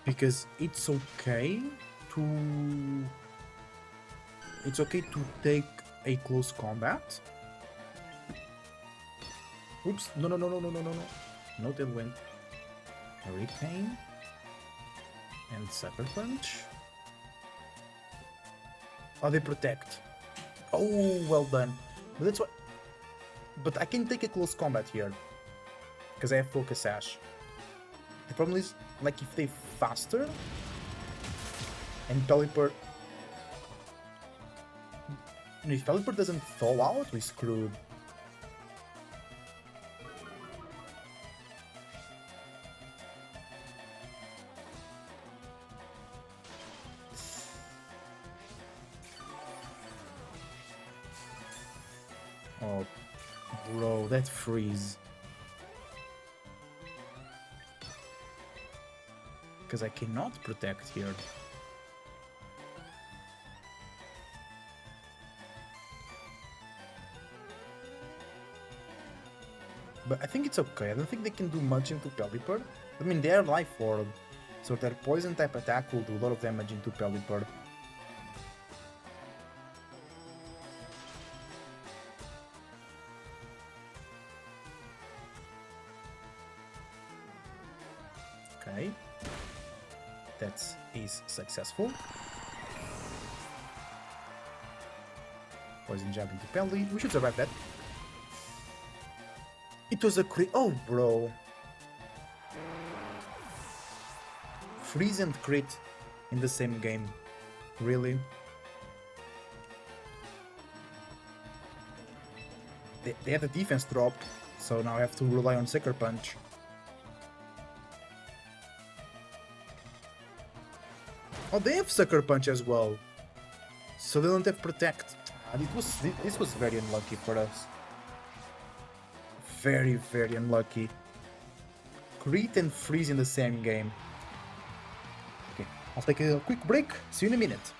Because it's okay to take a close combat. Oops, no. No tailwind. Hurricane. And Sucker Punch. Oh, they protect. Oh, well done. But that's what... But I can take a close combat here. Because I have Focus Sash. The problem is, like, if they faster... And Pelipper... If Pelipper doesn't thaw out, we're screwed. Oh, bro, that freeze. Because I cannot protect here. But I think it's okay. I don't think they can do much into Pelipper. I mean, they're Life Orb, so their Poison type attack will do a lot of damage into Pelipper. Okay. That is successful. Poison jab into Pelly. We should survive that. It was a crit. Oh, bro. Freeze and crit in the same game. Really? They had a defense drop, so now I have to rely on Sucker Punch. Oh, they have Sucker Punch as well. So they don't have Protect. This was very unlucky for us. Very, very unlucky. Crit and freeze in the same game. Okay, I'll take a quick break. See you in a minute.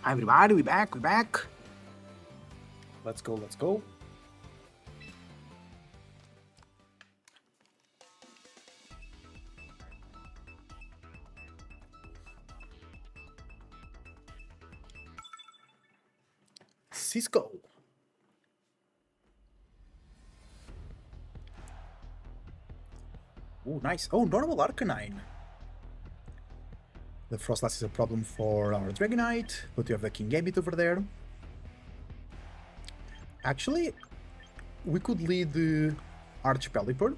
Hi everybody, we back. Let's go. Cisco. Oh, nice. Oh, normal Arcanine. The Frostlass is a problem for our Dragonite, but you have the Eng-Pt-Esp over there. Actually, we could lead the Arch Pelipper.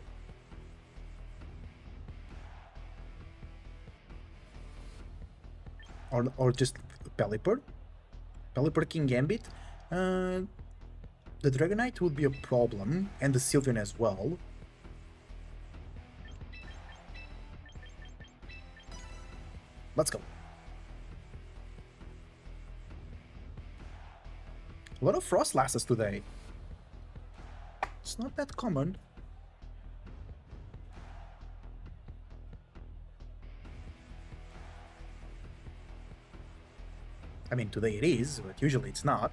Or just Pelipper. Pelipper Eng-Pt. The Dragonite would be a problem, and the Sylveon as well. Let's go. A lot of Frostlasses today. It's not that common. I mean, today it is, but usually it's not.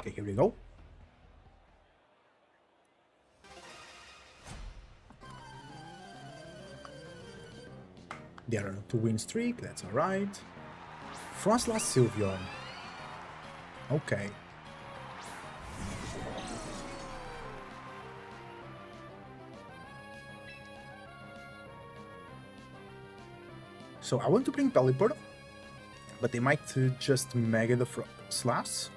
Okay, here we go. They are on a 2-win streak, that's alright. Frostlass Sylveon. Okay. So I want to bring Pelipper, but they might just Mega the Frostlass.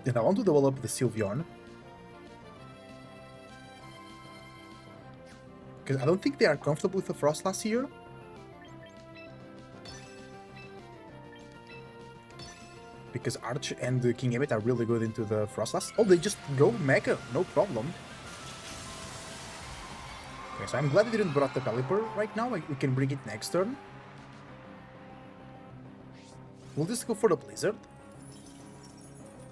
And I want to develop the Sylveon. Because I don't think they are comfortable with the Frostlass here. Because Arch and the Eng-Pt are really good into the Frostlass. Oh, they just go Mega, no problem. Okay, so I'm glad they didn't brought the Pelipper right now. We can bring it next turn. We'll just go for the Blizzard.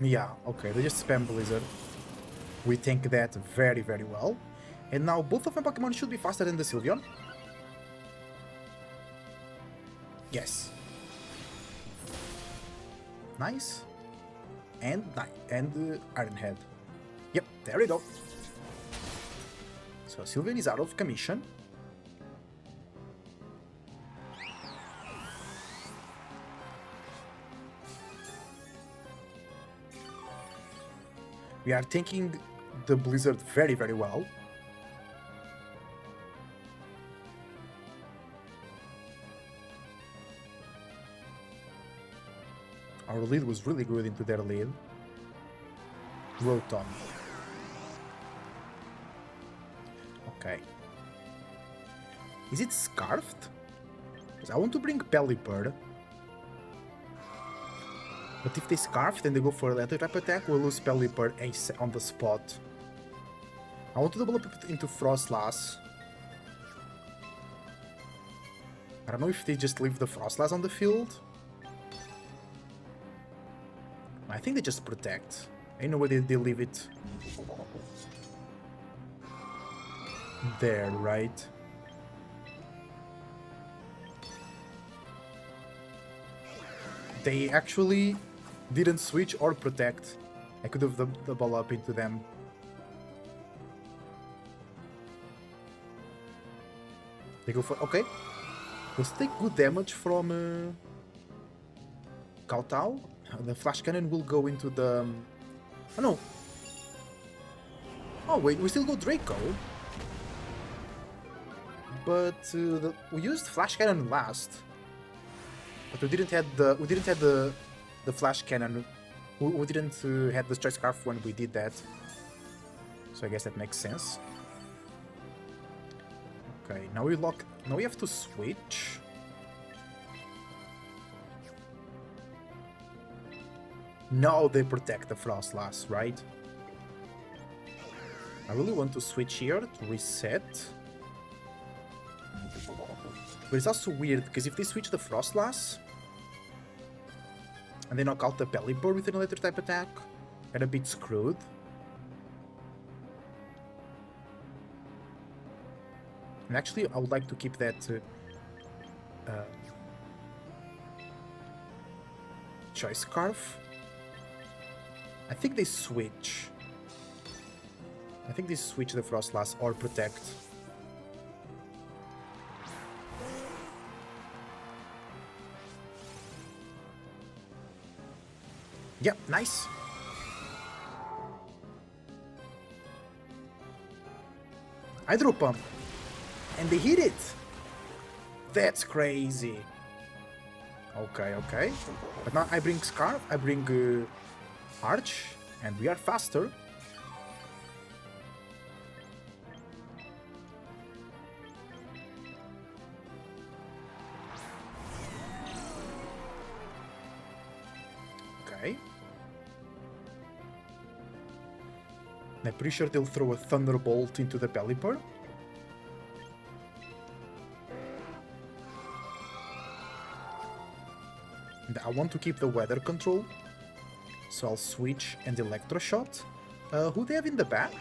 Yeah, okay, they just spam Blizzard. We tank that very, very well. And now both of my Pokemon should be faster than the Sylveon. Yes. Nice. And Iron Head. Yep, there we go. So Sylveon is out of commission. We are taking the Blizzard very, very well. Our lead was really good into their lead. Rotom. Okay. Is it Scarfed? Because I want to bring Pelipper. But if they Scarf, then they go for a letter type attack, we'll lose Pelipper on the spot. I want to develop it into Frostlass. I don't know if they just leave the Frostlass on the field. I think they just protect. Ain't no way they leave it there, right? They actually didn't switch or protect. I could have the ball up into them. They go for... okay. Let's take good damage from Kowtow. The Flash Cannon will go into the... oh no! Oh wait, we still go Draco. But we used Flash Cannon last. But we didn't have the Flash Cannon. We didn't have the Strike Scarf when we did that. So I guess that makes sense. Okay, now we lock. Now we have to switch. Now they protect the Frostlass, right? I really want to switch here to reset. But it's also weird, because if they switch the Frostlass, and they knock out the Pelipper with an electric type attack, they're a bit screwed. And actually, I would like to keep that Choice Scarf. I think they switch. I think they switch the Frostlass or Protect. Yep, nice. Hydro Pump. And they hit it. That's crazy. Okay, okay. But now I bring Scarf, I bring Arch, and we are faster. Okay. I'm pretty sure they'll throw a Thunderbolt into the Pelipper. And I want to keep the weather control, so I'll switch and Electroshot. Who they have in the back?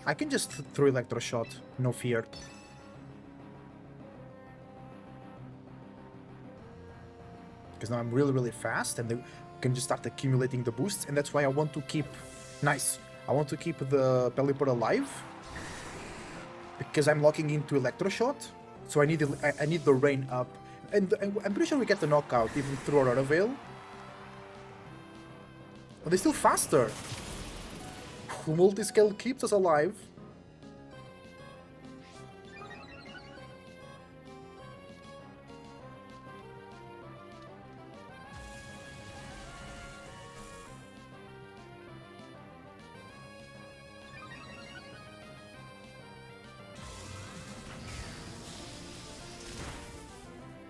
I can just throw Electroshot, no fear. Because now I'm really fast and they can just start accumulating the boosts, and that's why I want to keep... Nice! I want to keep the Pelipper alive, because I'm locking into Electroshot, so I need the rain up. And I'm pretty sure we get the knockout even through Aurora Veil. But they're still faster. Multi-scale keeps us alive.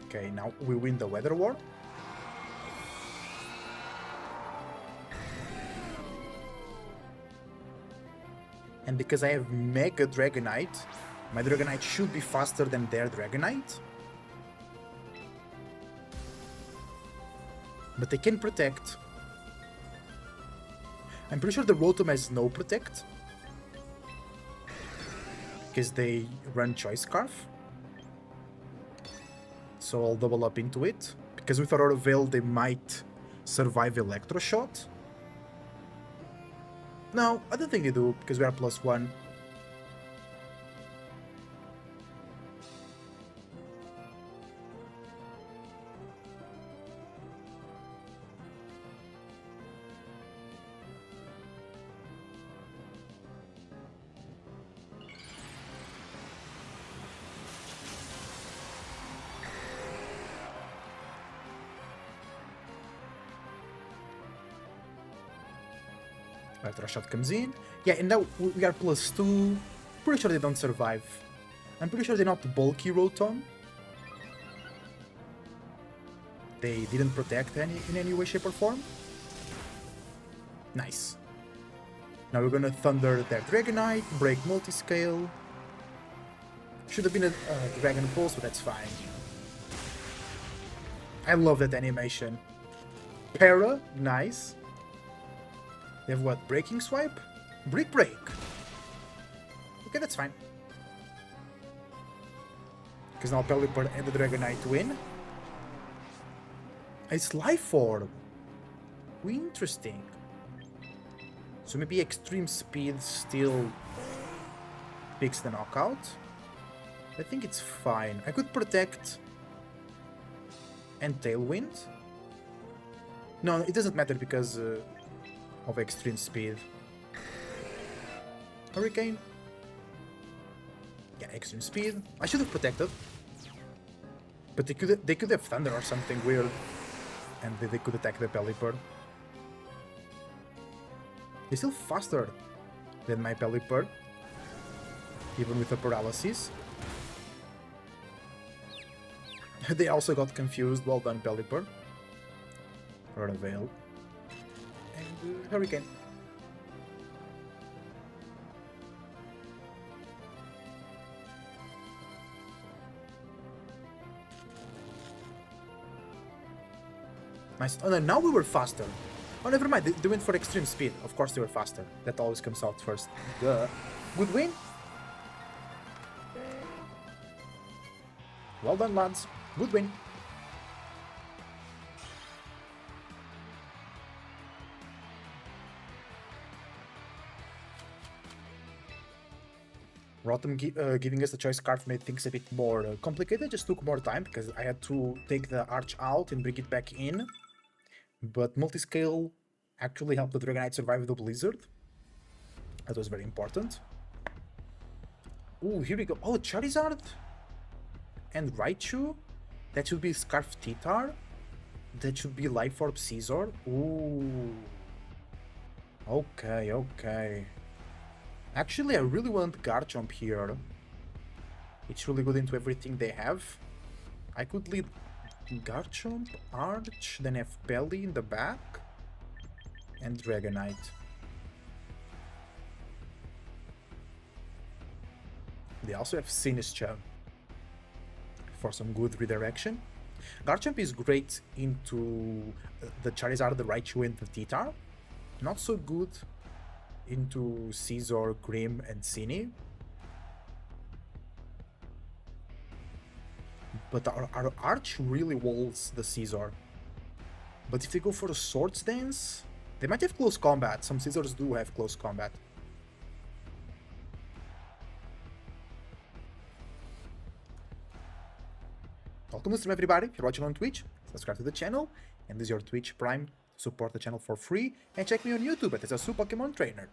Okay, now we win the Weather War. And because I have Mega Dragonite, my Dragonite should be faster than their Dragonite. But they can protect. I'm pretty sure the Rotom has no protect, because they run Choice Scarf. So I'll double up into it, because with Aurora Veil they might survive Electroshot. No, I don't think they do, because we are +1. Electroshot comes in. Yeah, and now we are +2. Pretty sure they don't survive. I'm pretty sure they're not bulky Rotom. They didn't protect in any way, shape, or form. Nice. Now we're gonna Thunder their Dragonite, break Multiscale. Should have been a Dragon Pulse, but that's fine. I love that animation. Para, nice. They have what? Breaking Swipe? Brick Break. Okay, that's fine. Because now Pelipper and the Dragonite win. It's Life Orb. Interesting. So maybe Extreme Speed still picks the knockout. I think it's fine. I could Protect and Tailwind. No, it doesn't matter because of Extreme Speed. Hurricane. Yeah, Extreme Speed. I should have protected. But they could have Thunder or something weird. And they could attack the Pelipper. They're still faster than my Pelipper. Even with the Paralysis. They also got confused. Well done, Pelipper. Aurora Veil. And Hurricane. Nice. Oh, no, now we were faster. Oh, never mind. They went for extreme speed. Of course they were faster. That always comes out first. Duh. Good win. Well done, lads. Good win. Rotom giving us the choice scarf made things a bit more complicated. Just took more time because I had to take the arch out and bring it back in. But multiscale actually helped the Dragonite survive the blizzard. That was very important. Ooh, here we go. Oh, Charizard and Raichu. That should be Scarf Titar. That should be Life Orb Scizor. Ooh. Okay, okay. Actually, I really want Garchomp here. It's really good into everything they have. I could lead Garchomp, Arch, then have Pelly in the back, and Dragonite. They also have Sinistcha for some good redirection. Garchomp is great into the Charizard, the Raichu, and the Titar. Not so good into Scizor, Grim, and Cini. But our Arch really walls the Scizor. But if they go for a Swords Dance, they might have close combat. Some Scizors do have close combat. Welcome to stream, everybody. If you're watching on Twitch, subscribe to the channel and use your Twitch Prime to support the channel for free. And check me on YouTube at Asu Pokemon Trainer.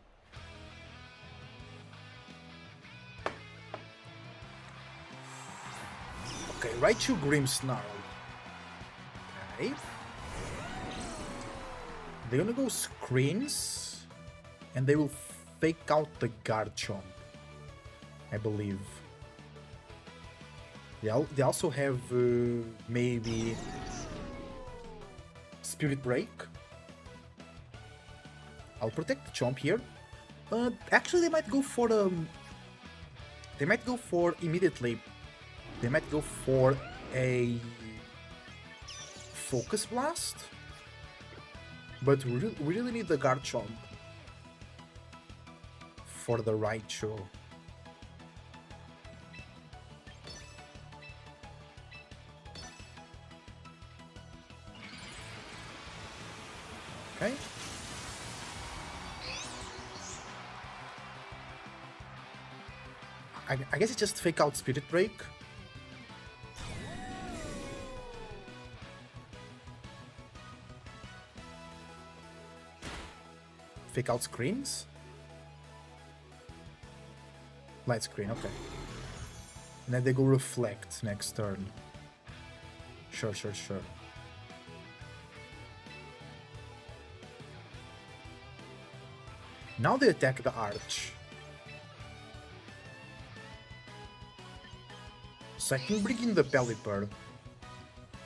Okay, Raichu Grimmsnarl. Okay. They're gonna go screens and they will fake out the Garchomp, I believe. They also have maybe Spirit Break. I'll protect the Chomp here. Actually, they might go for immediately. They might go for a Focus Blast. But we really need the Garchomp for the Raichu. Okay. I guess it's just fake out Spirit Break. Fake out screens. Light screen, okay. And then they go reflect next turn. Sure. Now they attack the Arch. So I can bring in the Pelipper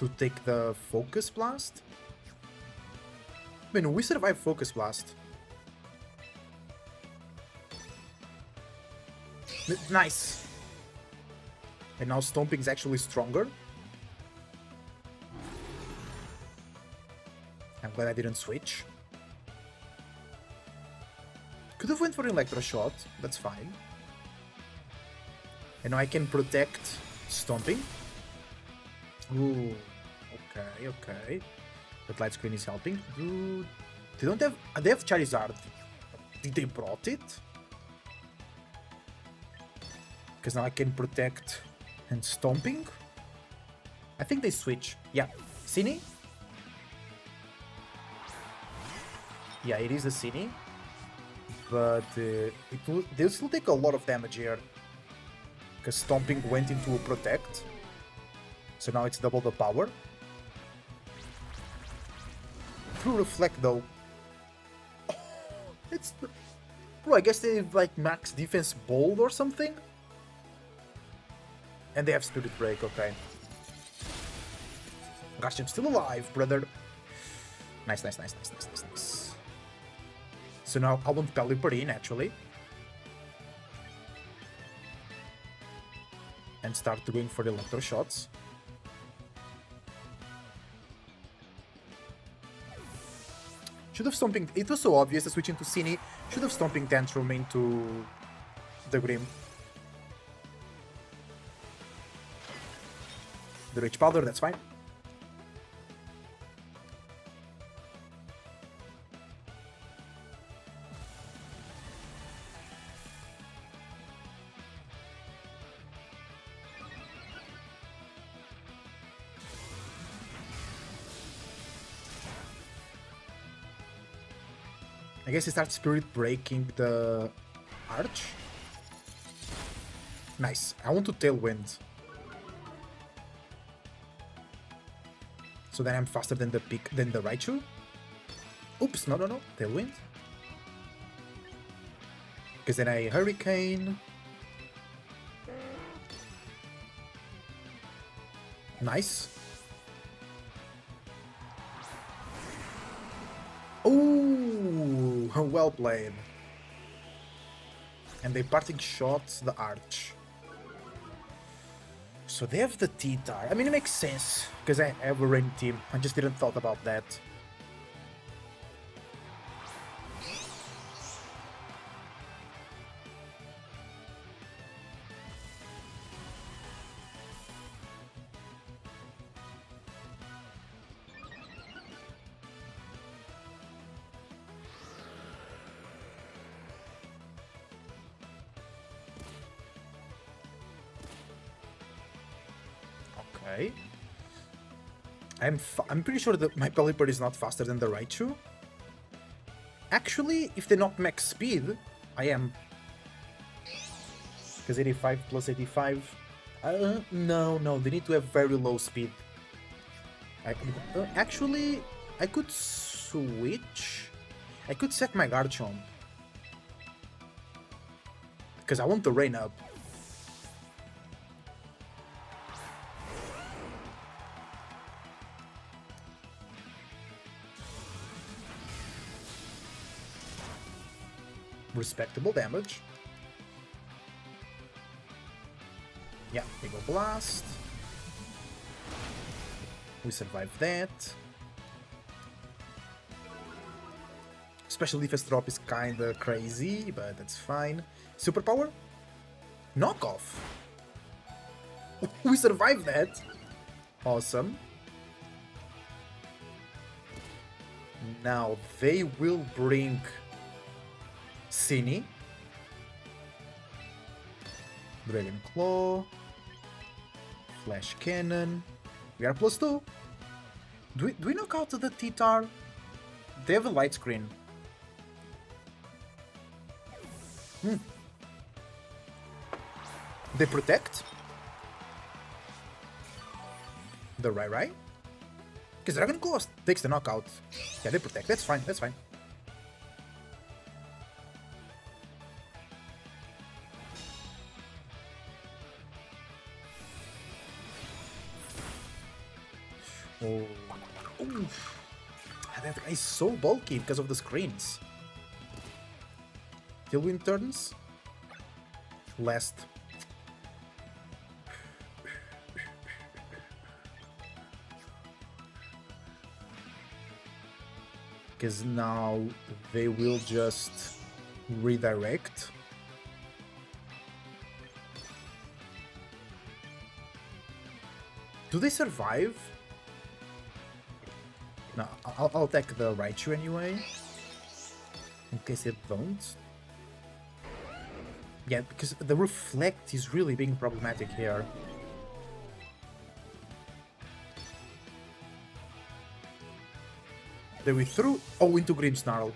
to take the Focus Blast. I mean, we survive Focus Blast. Nice! And now Stomping is actually stronger. I'm glad I didn't switch. Could have went for Electro Shot, that's fine. And now I can protect Stomping. Ooh, okay. But Light Screen is helping. Dude, they have Charizard. Did they brought it? Because now I can protect and Stomping. I think they switch. Yeah, Cini? Yeah, it is a Cini. But they'll still take a lot of damage here. Because Stomping went into a Protect. So now it's double the power. Through Reflect though. Oh, it's... Bro, I guess they have like max defense bold or something? And they have Spirit Break, okay. Gosh, I'm still alive, brother. Nice. So now I want Pelipper in, actually. And start going for the Electro Shots. Should have Stomping... It was so obvious to switch into Cine. Should have Stomping Tantrum into the Grim. The Rage Powder, that's fine. I guess he starts Spirit Breaking the Arch. Nice. I want to Tailwind. So then I'm faster than the Raichu. Oops, no. Tailwind. Because then I Hurricane. Nice. Ooh, well played. And they parting shots the Arch. So they have the T-Tar. I mean, it makes sense, because I have a rain team. I just didn't thought about that. Okay. I'm pretty sure that my Pelipper is not faster than the Raichu. Actually, if they not max speed, I am. Because 85 plus 85. No, they need to have very low speed. Actually, I could switch. I could set my Garchomp. Because I want the rain up. Respectable damage. Yeah, they go Blast. We survive that. Special defense drop is kinda crazy, but that's fine. Superpower? Knockoff! We survived that! Awesome. Now they will bring Cine, Dragon Claw, Flash Cannon. We are +2. Do we knock out the T-Tar? They have a light screen. They protect the Rai. Because Dragon Claw takes the knockout. Yeah, they protect. That's fine. That's fine. Oh, oof. That guy is so bulky because of the screens. Tailwind turns. Last. Because now they will just redirect. Do they survive? No, I'll attack the Raichu anyway. In case they don't. Yeah, because the Reflect is really being problematic here. They withdrew. Oh, into Grimmsnarl.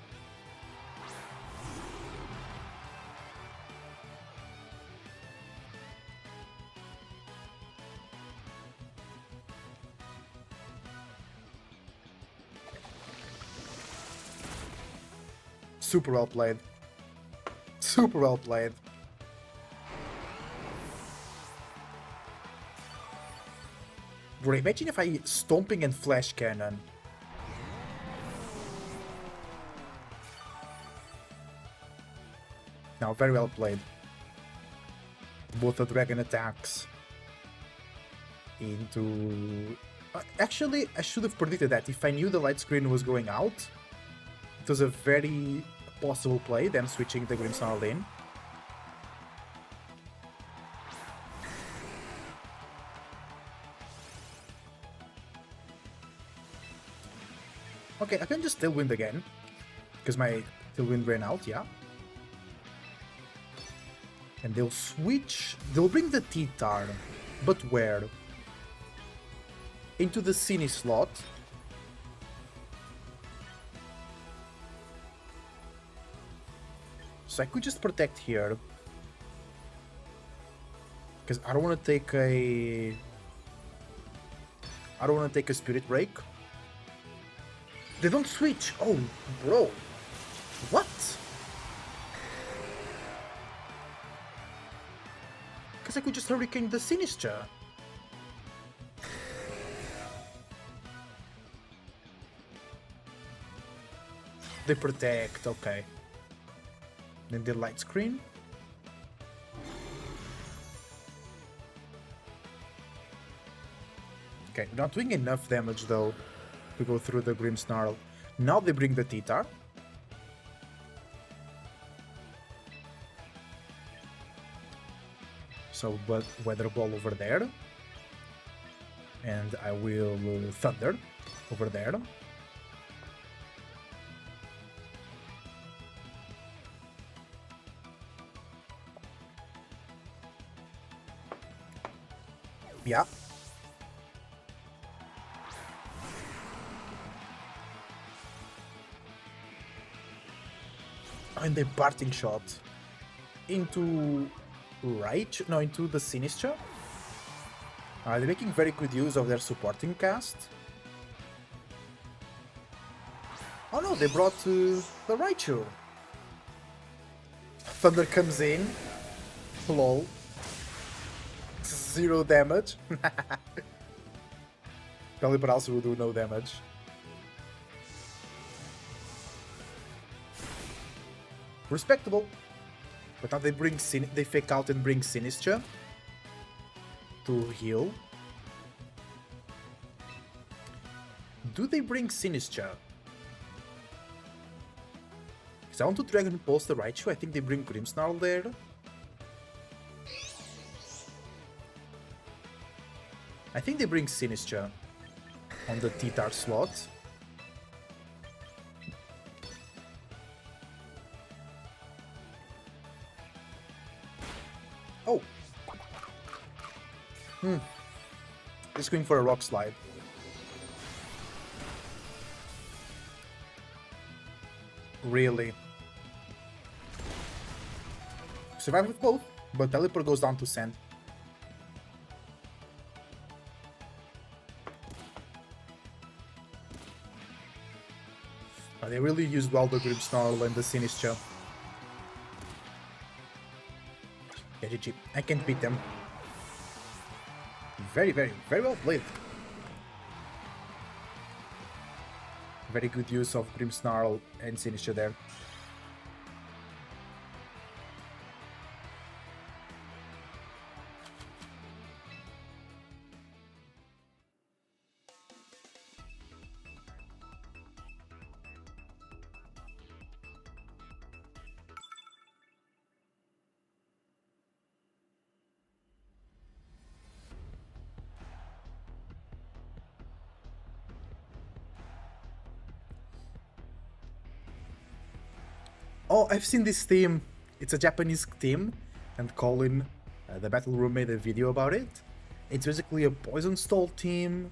Super well played. Super well played. Bro, imagine if I Stomping and Flash Cannon. Now, very well played. Both the dragon attacks into... Actually, I should have predicted that. If I knew the light screen was going out, It was a very possible play, them switching the Grimmsnarl in. Okay, I can just Tailwind again, because my Tailwind ran out, yeah. And they'll switch, they'll bring the T-Tar, but where? Into the Cine slot. So I could just protect here. Because I don't want to take a... I don't want to take a Spirit Break. They don't switch! Oh, bro! What? Because I could just Hurricane the Sinister. They protect, okay. Then the light screen. Okay, not doing enough damage though to go through the Grimmsnarl. Now they bring the T-Tar. So Weather Ball over there. And I will Thunder over there. Yeah. And the parting shot into into the Sinistra. They're making very good use of their supporting cast. Oh no, they brought the Raichu. Thunder comes in. Lol. 0 damage. Pelipper also will do no damage. Respectable. But now they they fake out and bring Sinistra to heal. Do they bring Sinistra? Because I want to Dragon Pulse the Raichu. I think they bring Grimmsnarl there. I think they bring Sinistra on the T-Tar slot. Oh! It's going for a Rock Slide. Really? Survive with both, but Pelipper goes down to Sand. They really used well the Grimmsnarl and the Sinistra. Yeah, GG. I can't beat them. Very well played. Very good use of Grimmsnarl and Sinistra there. Oh, I've seen this team. It's a Japanese team, and Colin, the battle room, made a video about it. It's basically a Poison Stall team,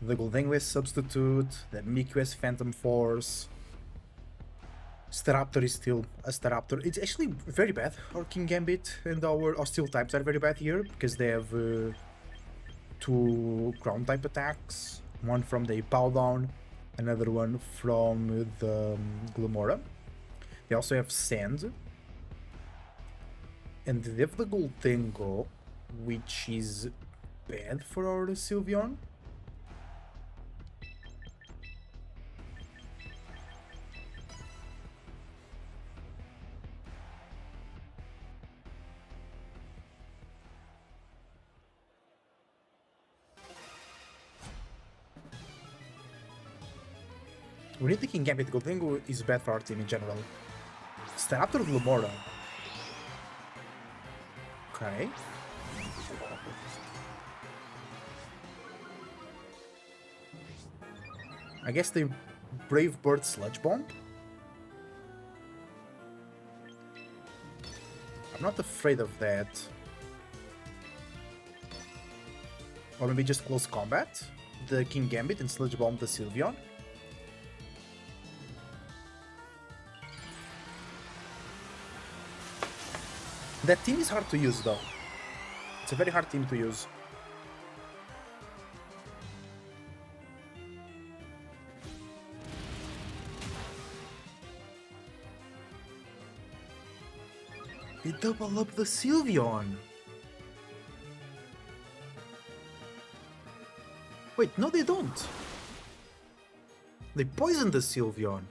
the Goldengue substitute, the Miku Phantom Force. Staraptor is still a Staraptor. It's actually very bad. Our King Gambit and our Steel types are very bad here, because they have 2 ground type attacks. One from the Powdown, another one from the Glamora. They also have Sand. And they have the Goldengo, which is bad for our Sylveon. We need the King-Gambit. Goldingo is bad for our team in general. Staraptor Glumora. Okay. I guess the Brave Bird Sludge Bomb. I'm not afraid of that. Or maybe just close combat. The King Gambit and Sludge Bomb the Sylveon. That team is hard to use though. It's a very hard team to use. They double up the Sylveon. Wait, no they don't. They poisoned the Sylveon.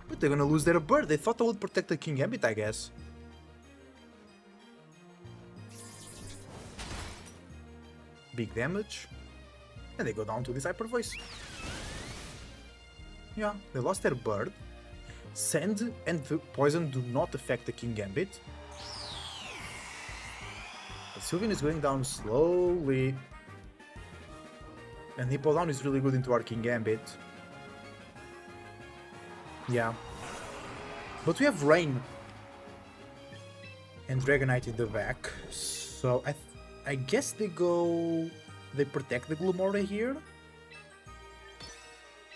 But they're gonna lose their bird. They thought I would protect the King Gambit, I guess. Big damage. And they go down to this Hyper Voice. Yeah, they lost their bird. Sand and the poison do not affect the King Gambit. The Sylveon is going down slowly. And Hippo down is really good into our King Gambit. Yeah. But we have Rain and Dragonite in the back. So I guess they protect the Glumora here.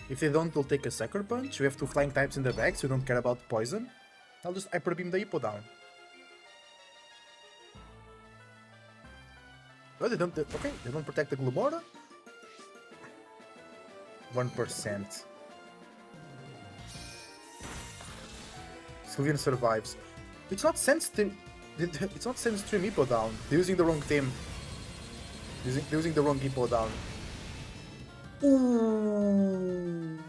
If they don't, they'll take a Sucker Punch. We have two flying types in the back, so we don't care about poison. I'll just Hyper Beam the Hippo down. Oh, they don't. Okay, they don't protect the Glumora. 1%. Sylveon survives. It's not sensitive. It's not Sandstream Hippo down. They're using the wrong team. They're using the wrong Hippo down. Ooh.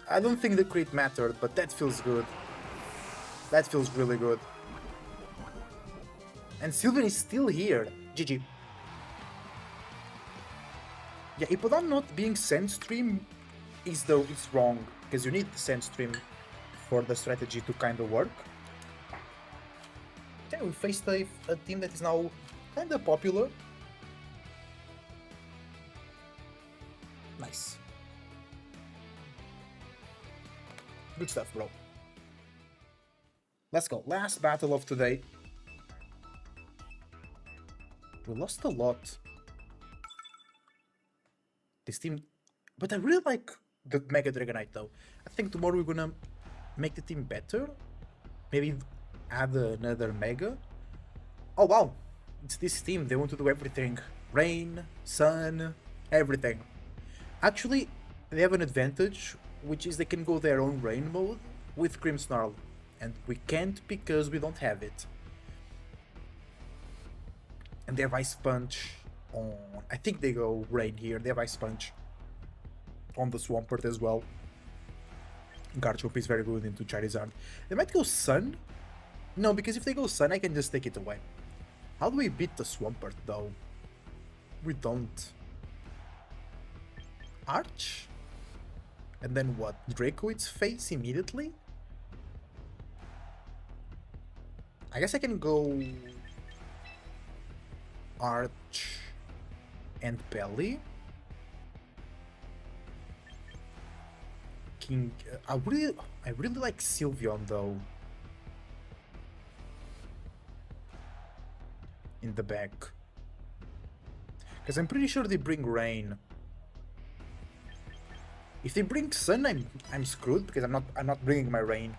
I don't think the crit mattered, but that feels good. That feels really good. And Sylveon is still here. GG. Yeah, Hippodon not being Sandstream is wrong, because you need the Sandstream for the strategy to kind of work. Yeah, we faced a team that is now kind of popular. Nice. Good stuff, bro. Let's go. Last battle of today. We lost a lot. This team... But I really like the Mega Dragonite though. I think tomorrow we're gonna make the team better. Maybe add another Mega. Oh wow! It's this team. They want to do everything. Rain, sun, everything. Actually, they have an advantage, which is they can go their own rain mode with Grimmsnarl. And we can't because we don't have it. And they have Ice Punch on... I think they go rain here. They have Ice Punch on the Swampert as well. Garchomp is very good into Charizard. They might go Sun. No, because if they go Sun, I can just take it away. How do we beat the Swampert though? We don't. Arch? And then what? Draco its face immediately? I guess I can go... Arch and Belly. King... I really like Sylveon though. In the back. Because I'm pretty sure they bring Rain. If they bring Sun, I'm screwed because I'm not bringing my Rain.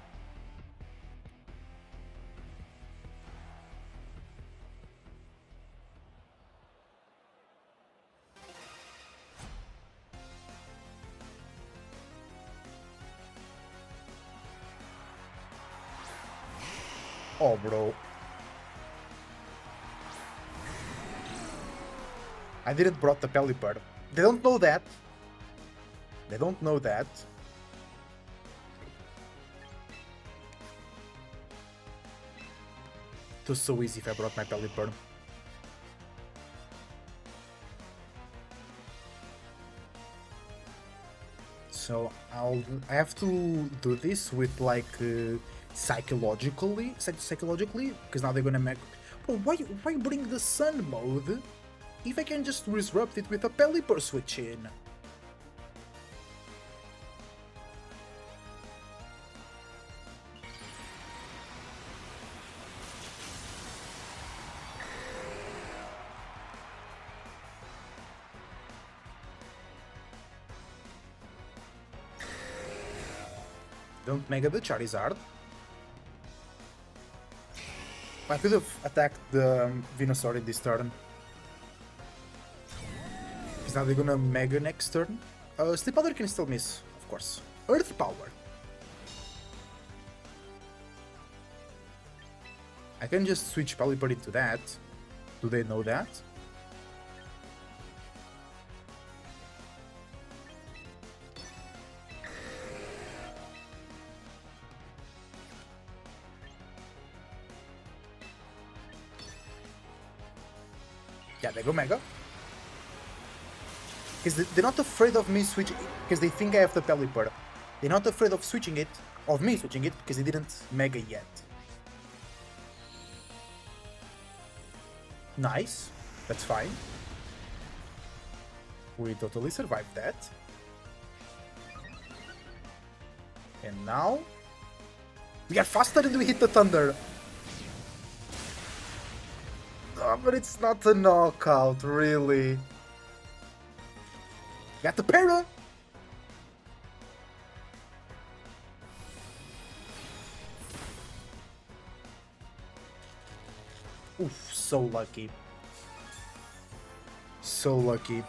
Oh, bro. I didn't brought the Pelipper. They don't know that. They don't know that. It was so easy if I brought my Pelipper. So I have to do this with like psychologically, because now they're gonna make. But why bring the sun mode if I can just disrupt it with a Pelipper switch in? Don't Mega the Charizard. I could have attacked the Venusaur in this turn. Because now they're gonna Mega next turn. Sleep Powder can still miss, of course. Earth Power. I can just switch Pelipper into that. Do they know that? Yeah, they go Mega. Because they're not afraid of me switching, because they think I have the Pelipper. They're not afraid of switching it, of me switching it, because they didn't Mega yet. Nice, that's fine. We totally survived that. And now... we are faster and we hit the Thunder. Oh, but it's not a knockout, really. Got the para! Oof, so lucky. So lucky.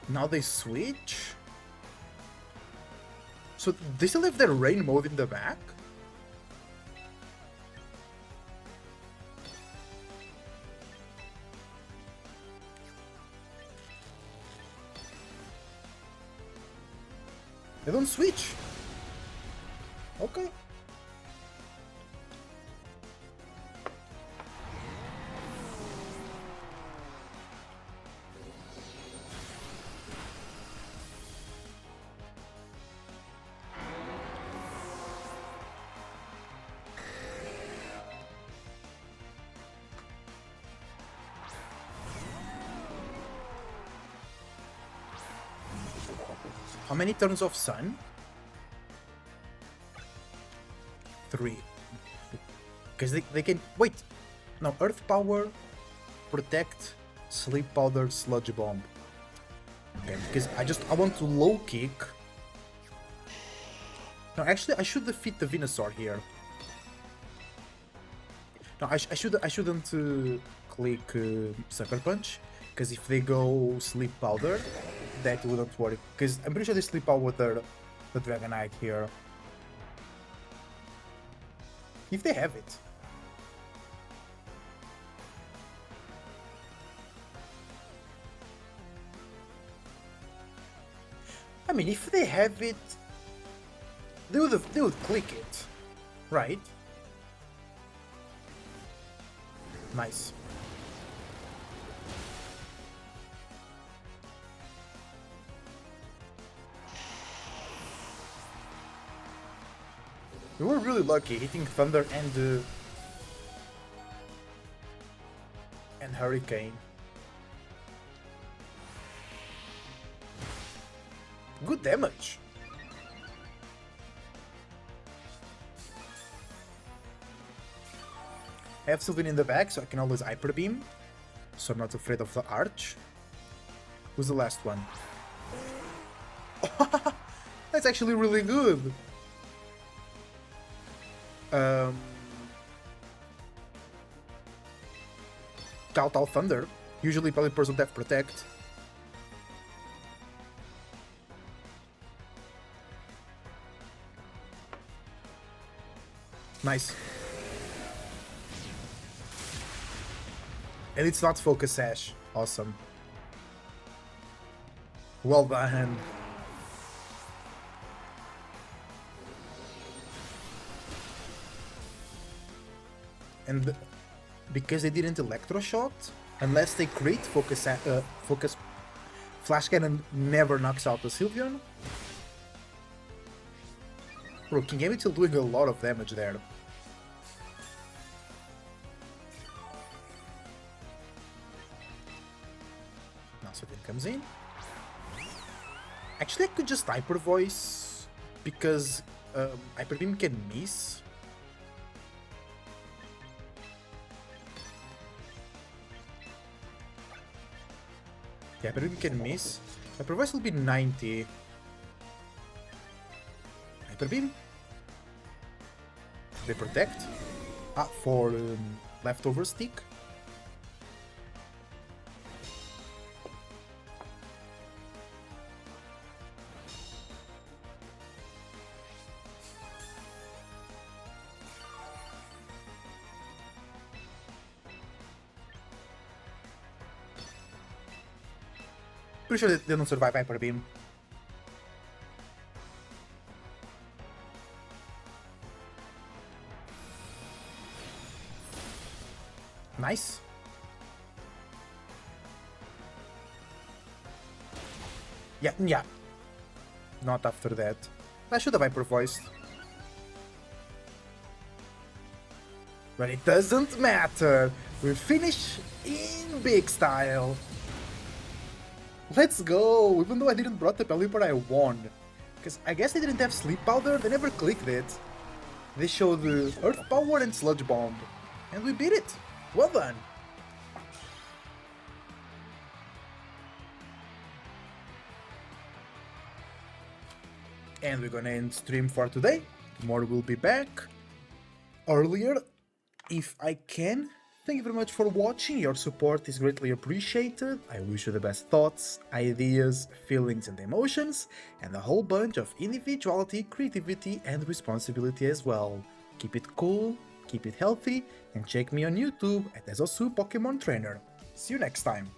Now they switch? So they still have their rain mode in the back? They don't switch. Okay. How many turns of Sun? 3. Because they can... wait! No, Earth Power, Protect, Sleep Powder, Sludge Bomb. Okay, because I want to low kick. No, actually I should defeat the Venusaur here. No, I shouldn't click Sucker Punch, because if they go Sleep Powder, that wouldn't work. Because I'm pretty sure they Sleep Powder the Dragonite here. If they have it. I mean, if they have it, they would click it, right? Nice. We were really lucky hitting Thunder and Hurricane. Good damage. I have Sylveon in the back, so I can always Hyper Beam. So I'm not afraid of the Arch. Who's the last one? That's actually really good. Kowtow Thunder. Usually Pelipper don't have Protect. Nice. And it's not Focus Sash. Awesome. Well done. And because they didn't Electroshock, unless they create Focus Flash Cannon never knocks out the Sylveon. Bro, Eng-Pt still doing a lot of damage there. Now Sylveon comes in. Actually, I could just Hyper Voice because Hyper Beam can miss. Yeah, Hyper Beam can miss. Hyper Voice will be 90. Hyper Beam. They protect. For leftover stick. Pretty sure they don't survive Hyper Beam. Nice. Yeah. Not after that. I should have Hyper Voiced. But it doesn't matter. We finish in big style. Let's go! Even though I didn't brought the Pelipper, I won. Because I guess they didn't have Sleep Powder, they never clicked it. They showed Earth Power and Sludge Bomb. And we beat it! Well done! And we're gonna end stream for today. Tomorrow we'll be back earlier, if I can. Thank you very much for watching, your support is greatly appreciated. I wish you the best thoughts, ideas, feelings and emotions, and a whole bunch of individuality, creativity and responsibility as well. Keep it cool, keep it healthy, and check me on YouTube at Ezosu Pokemon Trainer. See you next time!